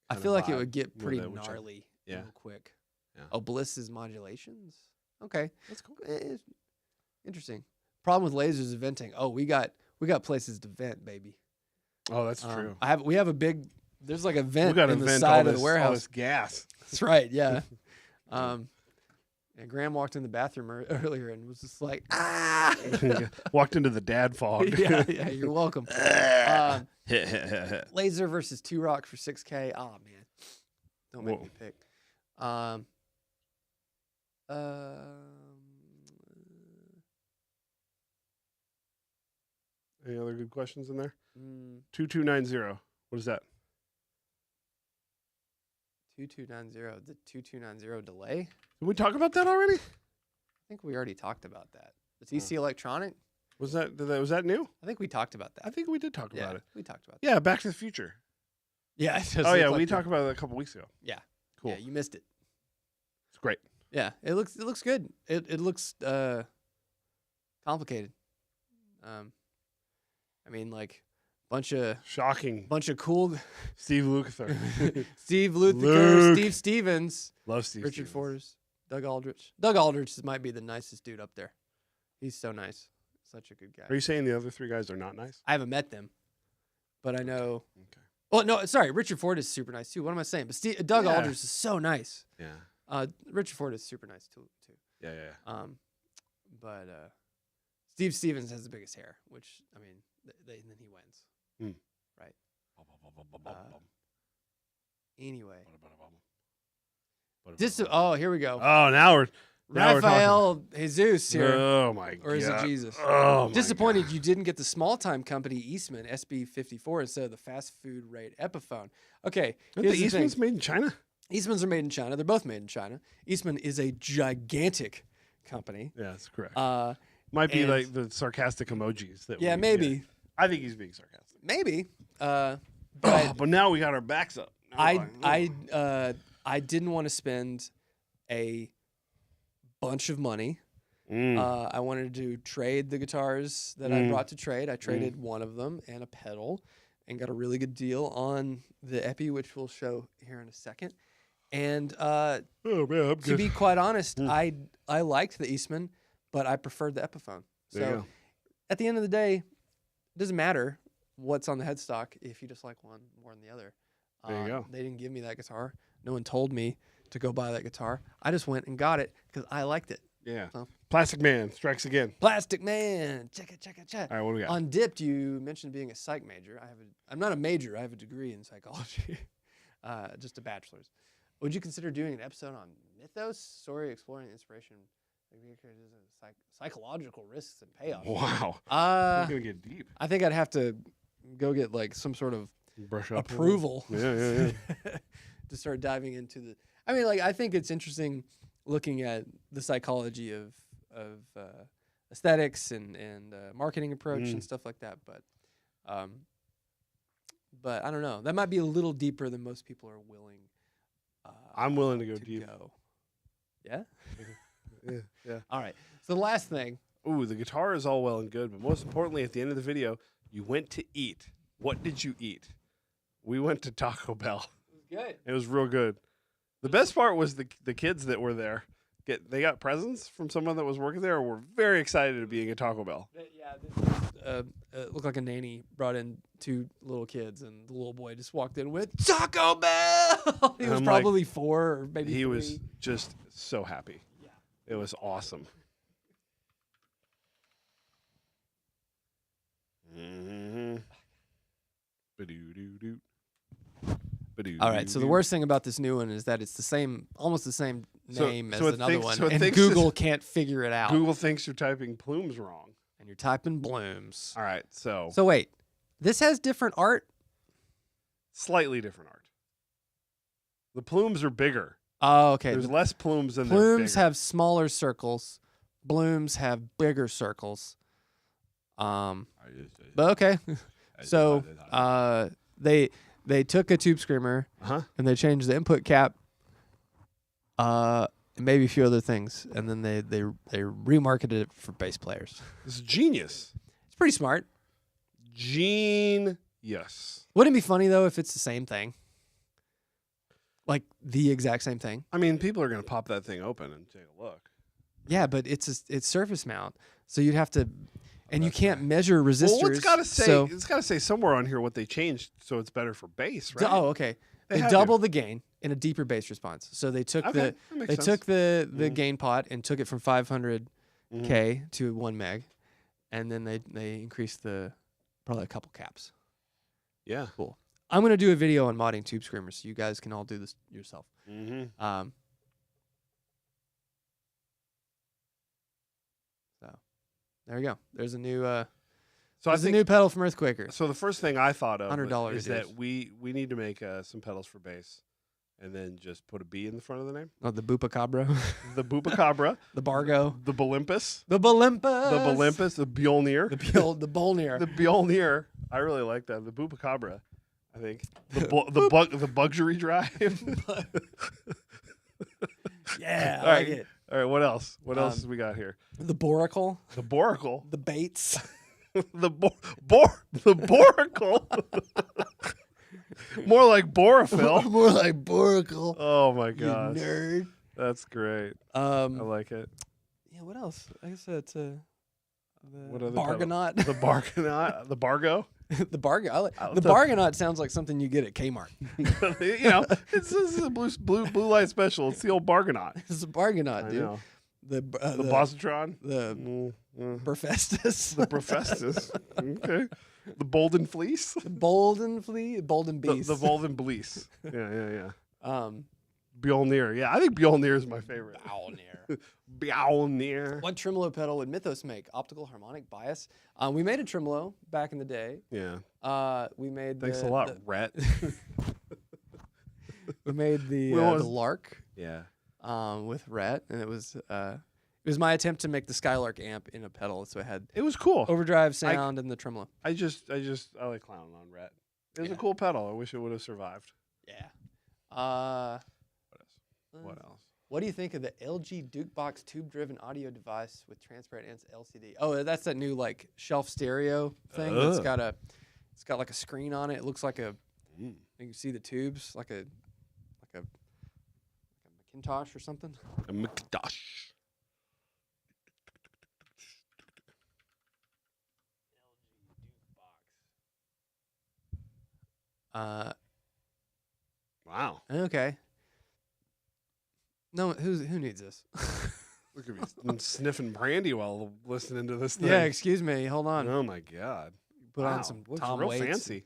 I feel like it would get pretty gnarly real quick. Yeah. Oh, Bliss's modulations. Okay, that's cool. Interesting. Problem with lasers is venting. Oh, we got places to vent, baby. Oh, that's true. We have a big. There's like a vent in the vent side of the warehouse. All this gas. That's right. Yeah. And Graham walked in the bathroom earlier and was just like, ah! Walked into the dad fog. yeah, you're welcome. Laser versus 2-Rock for 6K. Oh, man. Don't make me pick. Any other good questions in there? 2290. What is that? 2290. The 2290 delay. Did we talk about that already? I think we already talked about that. The TC Electronic. Was that new? I think we talked about that. I think we did talk about it. We talked about Yeah, Back to the Future. Yeah. Oh yeah, we talked about it a couple weeks ago. Yeah. Cool. Yeah, you missed it. It's great. Yeah, it looks good. It looks complicated. I mean, like bunch of cool Steve Lukather. Steve Lukather, Steve Stevens, Love Steve. Richard Stevens. Forrest, Doug Aldrich. Doug Aldrich might be the nicest dude up there. He's so nice. Such a good guy. Are you saying the other three guys are not nice? I haven't met them, but I know. Okay. Well, no, sorry. Richard Ford is super nice too. What am I saying? But Doug Aldrich is so nice. Yeah. Richard Ford is super nice too. Yeah. But Steve Stevens has the biggest hair, which I mean, then he wins. Right. Anyway. Here we go. Oh, now we're Raphael Jesus here. Oh my god. Or is it Jesus? Oh my Disappointed god. you didn't get the small time company Eastman SB54 instead of the fast food rate Epiphone. Okay. Aren't the Eastman's made in China? Eastman's are made in China. They're both made in China. Eastman is a gigantic company. Yeah, that's correct. Might be like the sarcastic emojis that. Yeah, maybe. I think he's being sarcastic. Maybe. But now we got our backs up. I didn't want to spend a bunch of money. I wanted to trade the guitars that I brought to trade. I traded one of them and a pedal and got a really good deal on the Epi, which we'll show here in a second. And to be quite honest, I liked the Eastman, but I preferred the Epiphone. So at the end of the day, it doesn't matter what's on the headstock if you just like one more than the other. There you go. They didn't give me that guitar. No one told me to go buy that guitar. I just went and got it because I liked it. Yeah. So. Plastic Man strikes again. Plastic Man. Check it. All right, what do we got? On Dipped, you mentioned being a psych major. I'm not a major. I have a degree in psychology, just a bachelor's. Would you consider doing an episode on Mythos? Story exploring inspiration, psychological risks and payoffs. Wow. We're gonna get deep. I think I'd have to go get like some sort of brush up approval. Yeah. To start diving into the. I mean, like I think it's interesting looking at the psychology of aesthetics and marketing approach and stuff like that. But I don't know. That might be a little deeper than most people are willing. I'm willing to go deep. Yeah? Yeah. All right. So the last thing. Ooh, the guitar is all well and good, but most importantly, at the end of the video, you went to eat. What did you eat? We went to Taco Bell. It was good. It was real good. The best part was the kids that were there. They got presents from someone that was working there and were very excited to be at Taco Bell. Yeah, it looked like a nanny brought in two little kids, and the little boy just walked in with Taco Bell. He was probably 4 or maybe 3. He was just so happy. Yeah. It was awesome. All right, so the worst thing about this new one is that it's almost the same name as another one, and Google can't figure it out. Google thinks you're typing plumes wrong. And you're typing blooms. All right, so wait, this has different art? Slightly different art. The plumes are bigger. Oh, okay. There's less plumes than plumes have smaller circles. Blooms have bigger circles. But okay. So they took a tube screamer and they changed the input cap, and maybe a few other things, and then they remarketed it for bass players. It's genius. It's pretty smart. Genius. Wouldn't it be funny though if it's the same thing? Like the exact same thing. I mean, people are gonna pop that thing open and take a look. Yeah, but it's surface mount, so you'd have to. And you can't measure resistors. Well, it's got to say somewhere on here what they changed so it's better for bass, right? Oh, okay. They doubled the gain in a deeper bass response. So they took the gain pot and took it from 500K to 1 meg, and then they increased probably a couple caps. Yeah. Cool. I'm going to do a video on modding tube screamers so you guys can all do this yourself. There you go. There's a new a new pedal from Earthquaker. So the first thing I thought of $100 is that we need to make some pedals for bass and then just put a B in the front of the name. Oh, the Boopacabra. The Boopacabra. The Bargo. The Bulimpus. The Bulimpus. The Bulimpus. The Bjolnir. The Bolnir. The Bjolnir. I really like that. The Boopacabra, I think. The Buxury Drive. Yeah, All I right. like it. All right, what else? What else we got here? The Boracle. The Boracle. The Bates. The Boracle. More like Borophyll. More like Boracle. Oh my You gosh. nerd. That's great. I like it. Yeah, what else? I guess it's the What other Bargonaut. The Bargonaut. The Bargo. The Bargo. The Bargonaut sounds like something you get at Kmart. You know, this is a blue light special. It's the old Bargonaut. It's a Bargonaut, I dude. know. The Bositron. The The Burfestus. Profestus. Okay. The Bolden Fleece. The Bolden Flea. Bolden Beast. The Bolden Bleece. Yeah. Um, Bjolnir. Yeah, I think Bjolnir is my favorite. Bjolnir. Bjolnir. What tremolo pedal would Mythos make? Optical harmonic bias. We made a tremolo back in the day. Yeah. We made. Thanks a lot, Rhett. We made the Lark. Yeah. With Rhett, and it was my attempt to make the Skylark amp in a pedal, so it had It was cool. overdrive sound and the tremolo. I like clowning on Rhett. It was a cool pedal. I wish it would have survived. Yeah. What else? What do you think of the LG DukeBox tube-driven audio device with transparent LCD? Oh, that's that new like shelf stereo thing. It's got like a screen on it. It looks like you can see the tubes like a Macintosh or something. A Macintosh. Wow. Okay. No, who needs this? Look at me sniffing brandy while listening to this thing. Yeah, excuse me. Hold on. Oh my God. Put on some Looks Tom real Waits. fancy.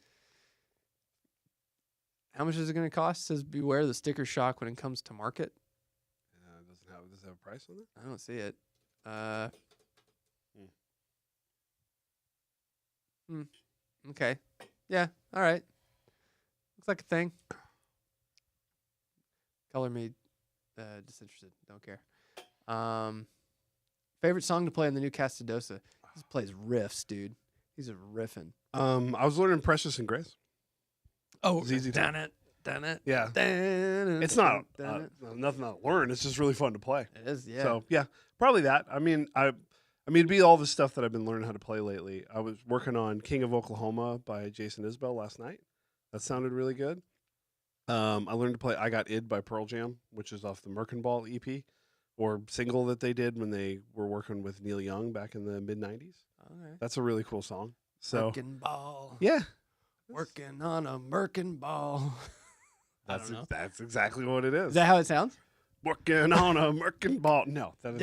How much is it going to cost? It says beware the sticker shock when it comes to market. Does it have a price on it? I don't see it. Okay. Yeah. All right. Looks like a thing. Color me disinterested. Don't care. Favorite song to play on the new Castadosa? This plays riffs, dude. He's a riffing. I was learning Precious and Grace. Oh, it's easy. Done it. Yeah. It's not nothing to learn. It's just really fun to play. It is, yeah. So yeah, probably that. I mean, it'd be all the stuff that I've been learning how to play lately. I was working on King of Oklahoma by Jason Isbell last night. That sounded really good. I learned to play I Got Id by Pearl Jam, which is off the Merkenball EP or single that they did when they were working with Neil Young back in the mid-90s. Okay. That's a really cool song. So Merkenball. Yeah. Working on a Merkenball. That's exactly what it is. Is that how it sounds? Working on a Merkenball. No, that's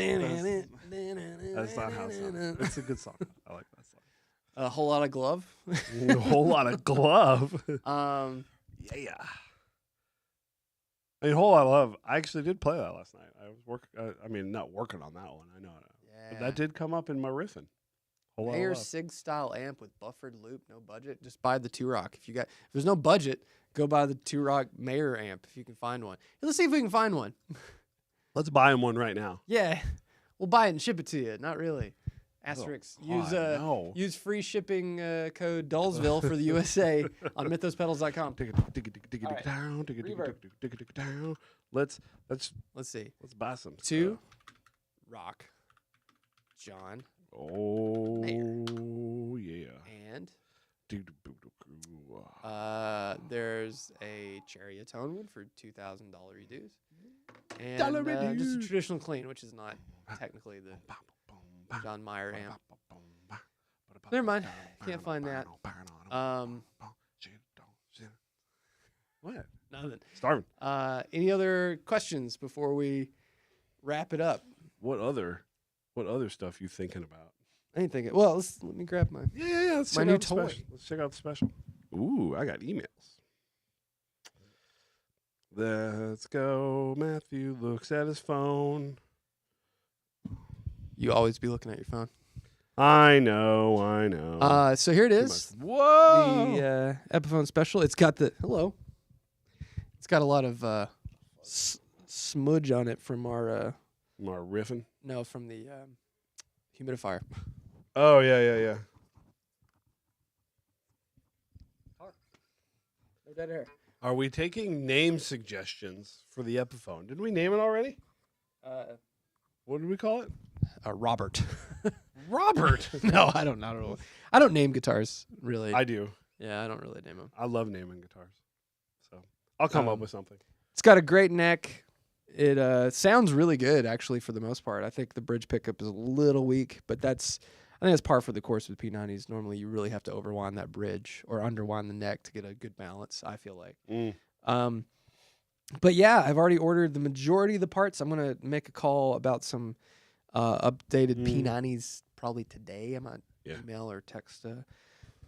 not how it sounds. It's a good song. I like that song. A whole lot of glove. A whole lot of glove. Yeah. I mean, whole lot of love. I actually did play that last night. I was not working on that one. I know it. Yeah. But that did come up in my riffing. Mayer Sig style amp with buffered loop, no budget. Just buy the 2-Rock. If there's no budget, go buy the 2-Rock Mayer amp if you can find one. Let's see if we can find one. Let's buy him one right now. Yeah, we'll buy it and ship it to you. Not really. Asterisk. Use free shipping code Dullsville for the USA on mythospedals.com. Let's see. Let's buy some 2-Rock John. Oh, Mayer. Yeah. And there's a Cherryatone one for $2,000 reduce. And just a traditional clean, which is not technically the John Mayer amp. Never mind. Can't find that. What? Nothing. Starving. Any other questions before we wrap it up? What other stuff you thinking about? I ain't thinking. Well, let me grab my Let's my check new out the toy. special. Let's check out the special. Ooh, I got emails. Let's go. Matthew looks at his phone. You always be looking at your phone. I know. So here it is. Whoa. The Epiphone special. It's got a lot of smudge on it from our riffing. No, from the humidifier. Oh yeah. No dead air. Are we taking name suggestions for the Epiphone? Did we name it already? What did we call it? Robert. Robert. No, I don't know. I don't name guitars really. I do. Yeah, I don't really name them. I love naming guitars, so I'll come up with something. It's got a great neck. It sounds really good actually for the most part. I think the bridge pickup is a little weak, but I think that's par for the course with P90s. Normally, you really have to overwind that bridge or underwind the neck to get a good balance, I feel like. But yeah, I've already ordered the majority of the parts. I'm going to make a call about some updated P90s probably today. I might email or text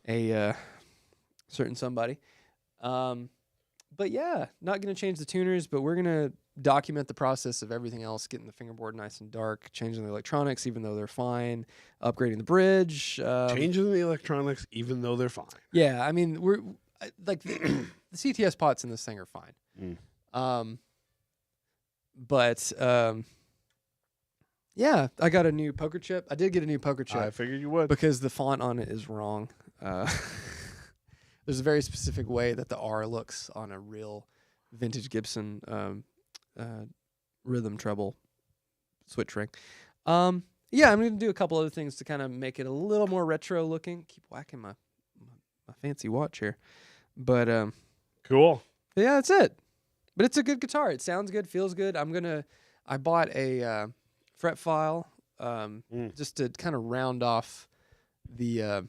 a certain somebody. But yeah, not going to change the tuners, but we're going to document the process of everything else, getting the fingerboard nice and dark, changing the electronics even though they're fine, upgrading the bridge. Changing the electronics even though they're fine. Yeah, I mean, we're like the CTS pots in this thing are fine. Yeah, I got a new poker chip. I did get a new poker chip. I figured you would. Because the font on it is wrong. There's a very specific way that the R looks on a real vintage Gibson rhythm treble switch ring. Yeah, I'm going to do a couple other things to kind of make it a little more retro looking. Keep whacking my fancy watch here. But cool. Yeah, that's it. But it's a good guitar. It sounds good, feels good. I bought a fret file just to kind of round off the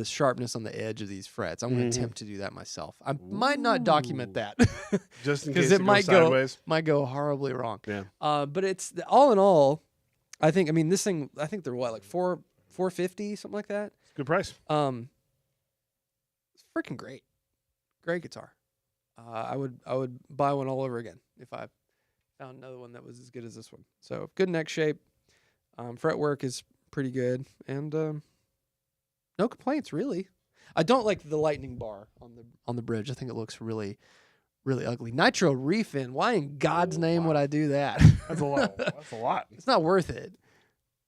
sharpness on the edge of these frets. I'm going to attempt to do that myself. I might not document that. Just in case it might go sideways. Might go horribly wrong. Yeah. But it's all in all, I think this thing, I think they're what, like $450, something like that. Good price. It's freaking great. Great guitar. I would buy one all over again if I found another one that was as good as this one. So good neck shape. Fretwork is pretty good, and no complaints really. I don't like the lightning bar on the bridge. I think it looks really, really ugly. Nitro refin. Why in God's name would I do that? That's a lot. That's a lot. It's not worth it.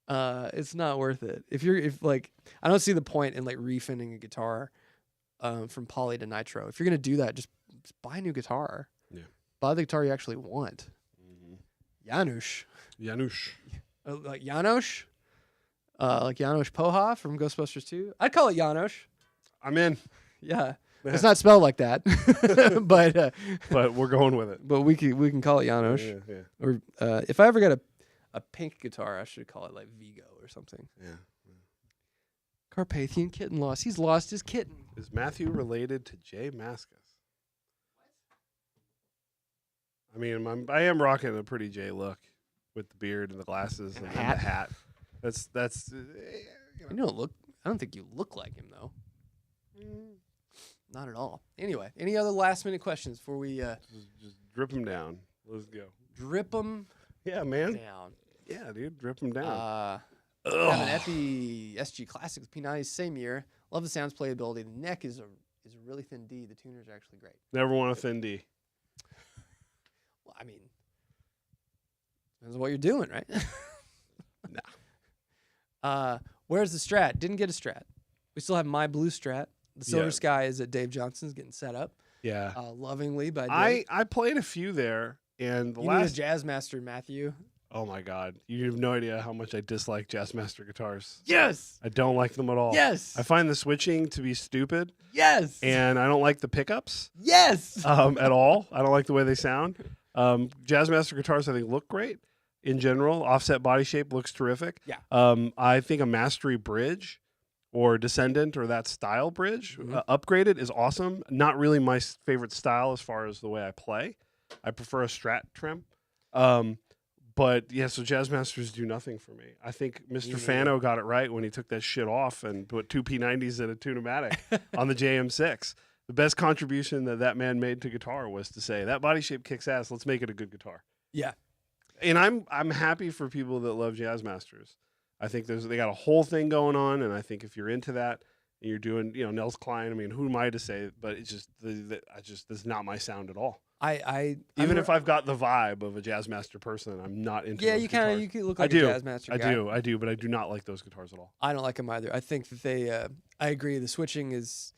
It's not worth it. I don't see the point in like refinning a guitar from poly to nitro. If you're gonna do that, just buy a new guitar. Yeah. Buy the guitar you actually want. Janusz. Like Janosch? Like Janosch Poha from Ghostbusters 2? I'd call it Janosch. I'm in. Yeah. It's not spelled like that. but we're going with it. But we can call it Janosch. Yeah. Or if I ever get a pink guitar, I should call it like Vigo or something. Yeah. Carpathian kitten lost. He's lost his kitten. Is Matthew related to Jazzmaster? I mean, I am rocking a pretty J look with the beard and the glasses and the hat. That's. You don't look. I don't think you look like him though. Not at all. Anyway, any other last minute questions before we? Just drip them down. Let's go. Drip them. Yeah, man. Down. Yeah, dude. Drip them down. I have an Epi SG Classic P90 same year. Love the sounds, playability. The neck is a really thin D. The tuners are actually great. Never want a thin D. Well, I mean, depends on what you're doing, right? Nah. Where's the Strat? Didn't get a Strat. We still have my blue Strat. The Silver Sky is at Dave Johnson's getting set up. Yeah. Lovingly by Dave. I played a few there, and you need a Jazzmaster, Matthew. Oh my God. You have no idea how much I dislike Jazzmaster guitars. Yes. I don't like them at all. Yes. I find the switching to be stupid. Yes. And I don't like the pickups. Yes. At all. I don't like the way they sound. Jazzmaster guitars, I think, look great in general. Offset body shape looks terrific. Yeah. I think a Mastery bridge or Descendant or that style bridge upgraded is awesome. Not really my favorite style as far as the way I play. I prefer a Strat trim. But yeah, so Jazzmasters do nothing for me. I think Mr. Fano got it right when he took that shit off and put two P90s and a Tune-o-matic on the JM6. The best contribution that man made to guitar was to say, that body shape kicks ass, let's make it a good guitar. Yeah. And I'm happy for people that love Jazzmasters. I think they got a whole thing going on, and I think if you're into that and you're doing, Nels Cline, I mean, who am I to say? But it's just, that's not my sound at all. Even if I've got the vibe of a Jazzmaster person, I'm not into. Yeah, you could look like a Jazzmaster guy. I do, but I do not like those guitars at all. I don't like them either. I think that they. I agree. The switching is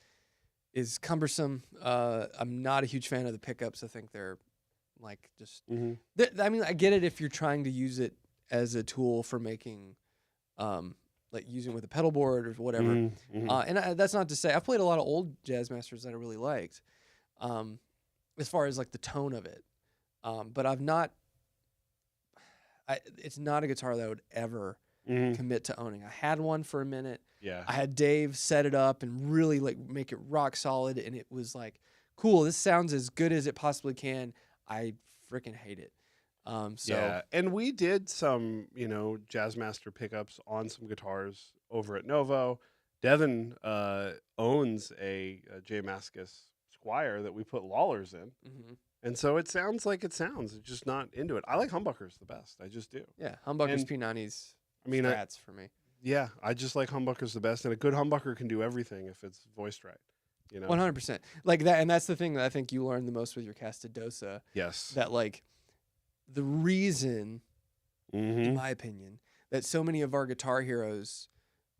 cumbersome. I'm not a huge fan of the pickups. I think they're like just. I mean, I get it if you're trying to use it as a tool for making, like using it with a pedal board or whatever. And that's not to say I've played a lot of old Jazzmasters that I really liked. As far as like the tone of it. But I've not, it's not a guitar that I would ever commit to owning. I had one for a minute. Yeah. I had Dave set it up and really like make it rock solid. And it was like, cool, this sounds as good as it possibly can. I freaking hate it. Yeah. And we did some, Jazzmaster pickups on some guitars over at Novo. Devin owns a Jazzmaster Squire that we put Lawlers in. And so it sounds like it sounds. It's just not into it. I like humbuckers the best. I just do. Yeah, humbuckers, P90s, strats for me. Yeah, I just like humbuckers the best. And a good humbucker can do everything if it's voiced right. 100%. Like that, and that's the thing that I think you learned the most with your Castadosa. Yes. That like the reason, in my opinion, that so many of our guitar heroes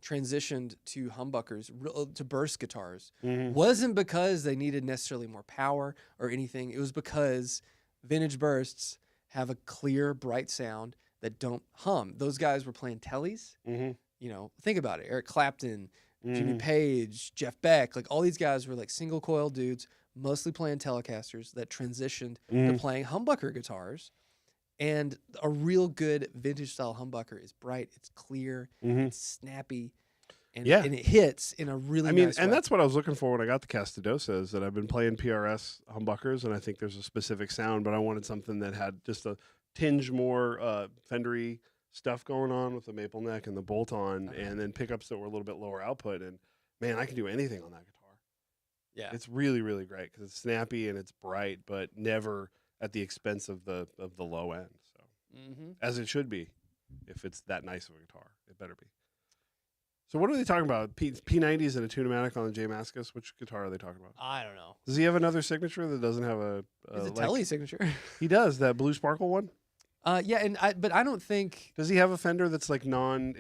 transitioned to humbuckers, to burst guitars, wasn't because they needed necessarily more power or anything. It was because vintage bursts have a clear, bright sound that don't hum. Those guys were playing tellies. Think about it. Eric Clapton, Jimmy Page, Jeff Beck, like all these guys were like single coil dudes, mostly playing Telecasters that transitioned to playing humbucker guitars. And a real good vintage style humbucker is bright, it's clear, it's snappy, and it hits in a really nice way. And that's what I was looking for when I got the Castadosa, is that I've been playing PRS humbuckers, and I think there's a specific sound, but I wanted something that had just a tinge more Fendery stuff going on with the maple neck and the bolt-on, and then pickups that were a little bit lower output. And, man, I can do anything on that guitar. Yeah. It's really, really great because it's snappy and it's bright, but never at the expense of the low end. So as it should be, if it's that nice of a guitar, it better be. So what are they talking about? P90s and a Tune-o-matic on the Jazzmaster? Which guitar are they talking about? I don't know. Does he have another signature that doesn't have a It's a Telly signature. He does, that blue sparkle one. Yeah, but I don't think. Does he have a Fender that's like non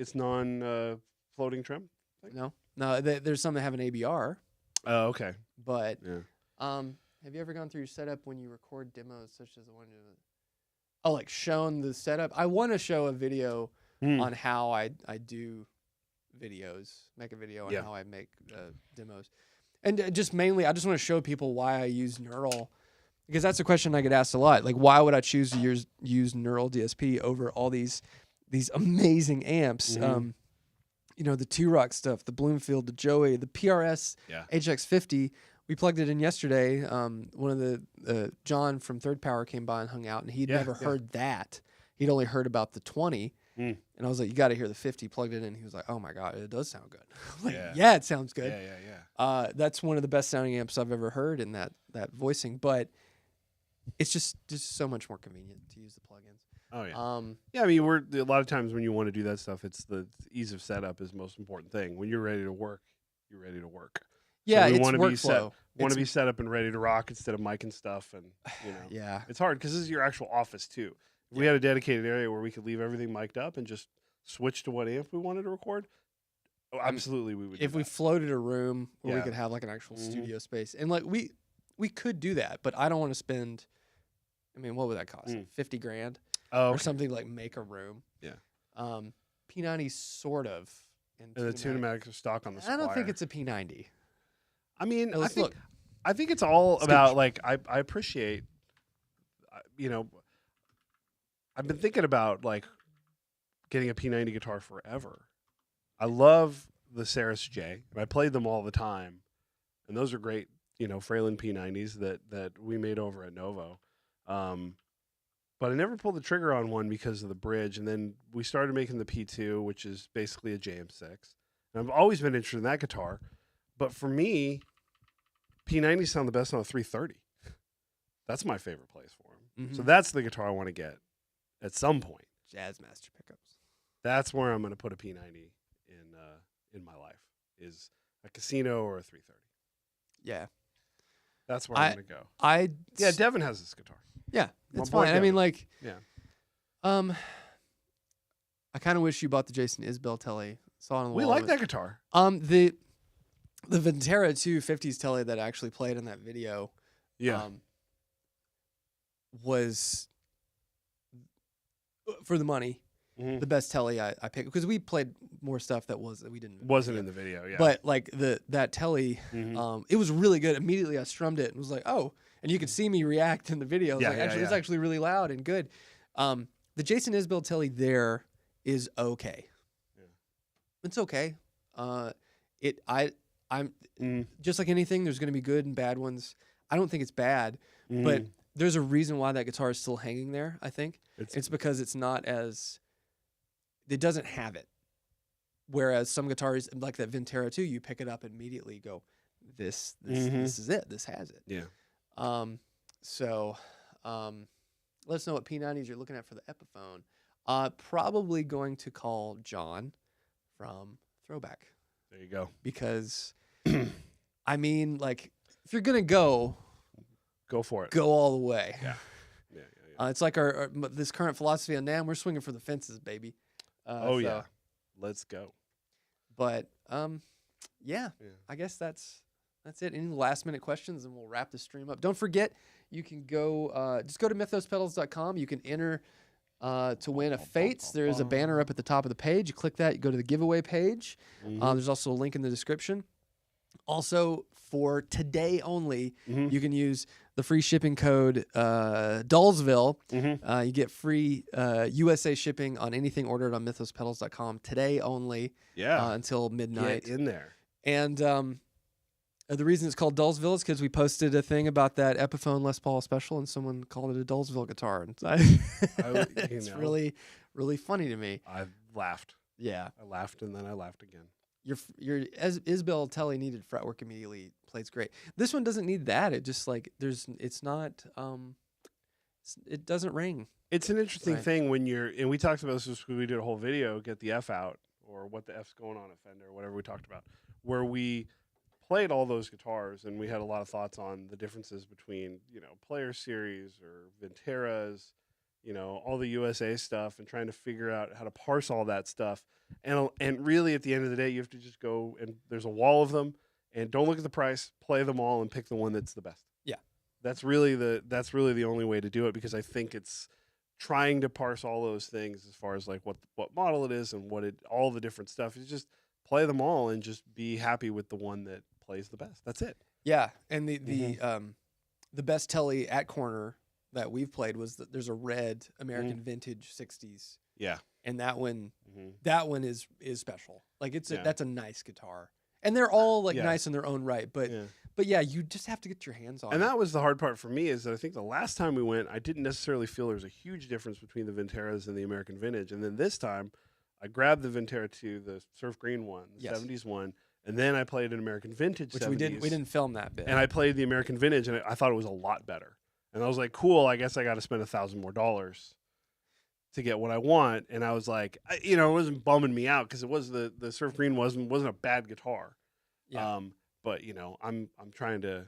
floating trim? No, there's some that have an ABR. Oh, okay. But have you ever gone through your setup when you record demos such as the one? Like shown the setup. I want to show a video on how I do videos, make a video on how I make demos, and just mainly I just want to show people why I use Neural, because that's a question I get asked a lot. Like, why would I choose to use Neural DSP over all these amazing amps? The Two Rock stuff, the Bloomfield, the Joey, the PRS HX50. We plugged it in yesterday. One of the John from Third Power came by and hung out, and he'd never heard that. He'd only heard about the 20. And I was like, you got to hear the 50. Plugged it in. He was like, oh my God, it does sound good. I'm like, yeah, it sounds good. Yeah. That's one of the best sounding amps I've ever heard in that voicing. But it's just so much more convenient to use the plugins. Oh yeah. I mean, a lot of times when you want to do that stuff, it's the ease of setup is the most important thing. When you're ready to work, you're ready to work. Yeah, so it's workflow. Want to be set up and ready to rock instead of mic and stuff, and it's hard because this is your actual office too. If we had a dedicated area where we could leave everything mic'd up and just switch to what amp we wanted to record, absolutely we would. If we floated a room where we could have like an actual studio space, and like we could do that, but I don't want to spend. I mean, what would that cost? $50,000 or something, like make a room. Yeah. P90 sort of. And the Tune-o-matic stock on the Squire. I don't think it's a P90. I mean, I think it's all about like I appreciate. I've been thinking about like getting a P90 guitar forever. I love the Saris J, and I played them all the time, and those are great. Fralin P90s that we made over at Novo. But I never pulled the trigger on one because of the bridge, and then we started making the P2, which is basically a JM6. And I've always been interested in that guitar, but for me, P90s sound the best on a 330. That's my favorite place for them. So that's the guitar I want to get at some point. Jazzmaster pickups. That's where I'm going to put a P90 in my life, is a Casino or a 330. Yeah. That's where I'm gonna go. Yeah, Devin has this guitar. Yeah, it's boy fine. Devin. I mean, like, Yeah. I kind of wish you bought the Jason Isbell Telly. Saw it on the We wall. like that guitar. The Ventera 250s Telly that I actually played in that video. Yeah. Was for the money the best Telly I picked, because we played more stuff that wasn't in the video. Yeah. But like that Telly, it was really good. Immediately I strummed it and was like, oh, and you could see me react in the video. It's actually really loud and good. The Jason Isbell Telly there is okay. Yeah. It's okay. I'm just like anything. There's going to be good and bad ones. I don't think it's bad, but there's a reason why that guitar is still hanging there. I think it's because it's not as, it doesn't have it. Whereas some guitars like that Ventera 2, you pick it up and immediately go, this is it. This has it. Yeah. So let us know what P90s you're looking at for the Epiphone. Probably going to call John from Throwback. There you go. Because, I mean, like, if you're going to go for it. Go all the way. Yeah. It's like our this current philosophy on NAMM, we're swinging for the fences, baby. Yeah. Let's go. But, yeah, I guess that's it. Any last-minute questions, and we'll wrap the stream up. Don't forget, you can go just go to mythospedals.com. You can enter to win a Fates. There is a banner up at the top of the page. You click that, you go to the giveaway page. There's also a link in the description. Also, for today only, you can use the free shipping code Dullsville. You get free USA shipping on anything ordered on mythospedals.com today only. Yeah. Until midnight. Get in there. And the reason it's called Dullsville is because we posted a thing about that Epiphone Les Paul special, and someone called it a Dullsville guitar. And it's really, really funny to me. I laughed. Yeah. I laughed, and then I laughed again. Your Isbell Telly needed fretwork immediately. Plays great. This one doesn't need that. It just like it's not it doesn't ring. It's an interesting thing when and we talked about this when we did a whole video, Get the F Out, or What the F's Going On at Fender, whatever we talked about, where we played all those guitars and we had a lot of thoughts on the differences between, Player Series or Venteras, all the USA stuff, and trying to figure out how to parse all that stuff. And really, at the end of the day, you have to just go, and there's a wall of them, and don't look at the price, play them all, and pick the one that's the best. Yeah. That's really the only way to do it, because I think it's trying to parse all those things as far as like what model it is and all the different stuff. Is just play them all and just be happy with the one that plays the best. That's it. Yeah, and the best Telly at corner that we've played was there's a red American vintage 60s. Yeah. And that one is special. Like that's a nice guitar. And they're all like nice in their own right, but yeah, you just have to get your hands on it. And that was the hard part for me, is that I think the last time we went, I didn't necessarily feel there was a huge difference between the Venteras and the American Vintage. And then this time I grabbed the Ventera 2, the surf green one, the 70s one, and then I played an American Vintage, which 70s. we didn't film that bit. And I played the American Vintage, and I thought it was a lot better. And I was like, cool, I guess I got to spend $1,000 more to get what I want. And I was like, it wasn't bumming me out, because it was the surf green wasn't a bad guitar. Yeah. But I'm trying to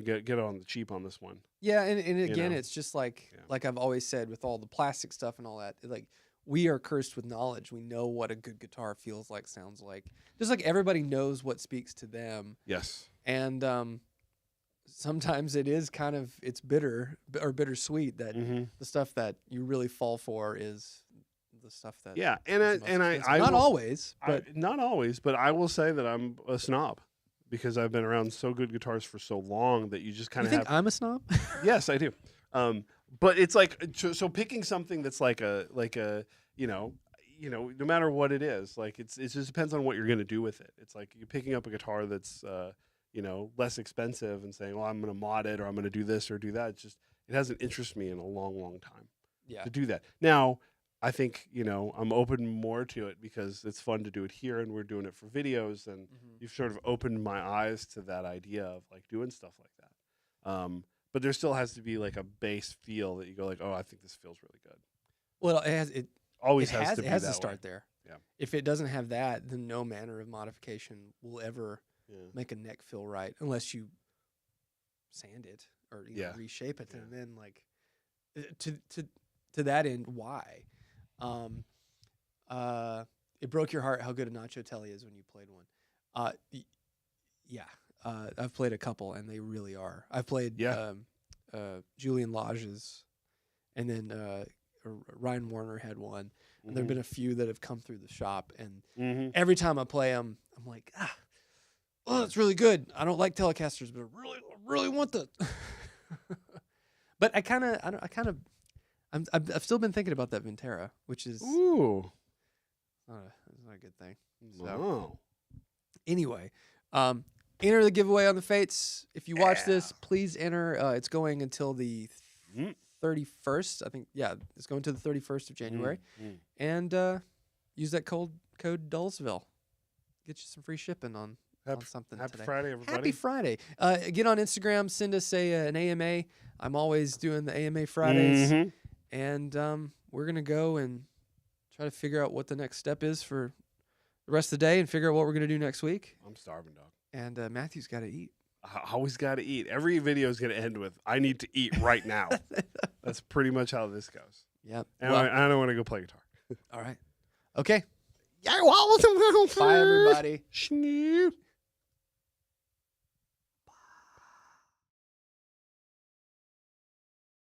get on the cheap on this one. Yeah, and again, it's just like I've always said with all the plastic stuff and all that, like, we are cursed with knowledge. We know what a good guitar feels like, sounds like. Just like everybody knows what speaks to them. Yes. And sometimes it is it's bitter or bittersweet that the stuff that you really fall for is the stuff that not always, but I will say that I'm a snob, because I've been around so good guitars for so long that you just kind of think I'm a snob? Yes, I do. But it's like, so picking something that's like a no matter what it is, like it just depends on what you're going to do with it. It's like you're picking up a guitar that's less expensive and saying, well, I'm going to mod it, or I'm going to do this or do that. It hasn't interested me in a long, long time to do that. Now, I think, I'm open more to it because it's fun to do it here, and we're doing it for videos, and you've sort of opened my eyes to that idea of like doing stuff like that. But there still has to be like a base feel that you go like, oh, I think this feels really good. Well, it always has to be has that to start way. there. Yeah. If it doesn't have that, then no manner of modification will ever make a neck feel right, unless you sand it or Yeah. reshape it, Yeah. and then like to that end, why? It broke your heart how good a Nacho Telly is when you played one. Yeah, I've played a couple, and they really are. I've played Julian Lodge's, and then Ryan Warner had one. And there have been a few that have come through the shop, and every time I play them, I'm like, oh, that's really good. I don't like Telecasters, but I really want that. But I've still been thinking about that Vintera, which is Ooh, it's not a good thing. So wow. anyway, enter the giveaway on the Fates. If you watch this, please enter. It's going until the 31st. I think, it's going to the 31st of January. And use that code Dullsville. Get you some free shipping on something Happy today. Friday, everybody. Happy Friday. Get on Instagram. Send us an AMA. I'm always doing the AMA Fridays. And we're going to go and try to figure out what the next step is for the rest of the day and figure out what we're going to do next week. I'm starving, dog. And Matthew's got to eat. I always got to eat. Every video is going to end with, I need to eat right now. That's pretty much how this goes. Yep. And I don't want to go play guitar. All right. Okay. Yeah, well, bye, everybody. Snoop.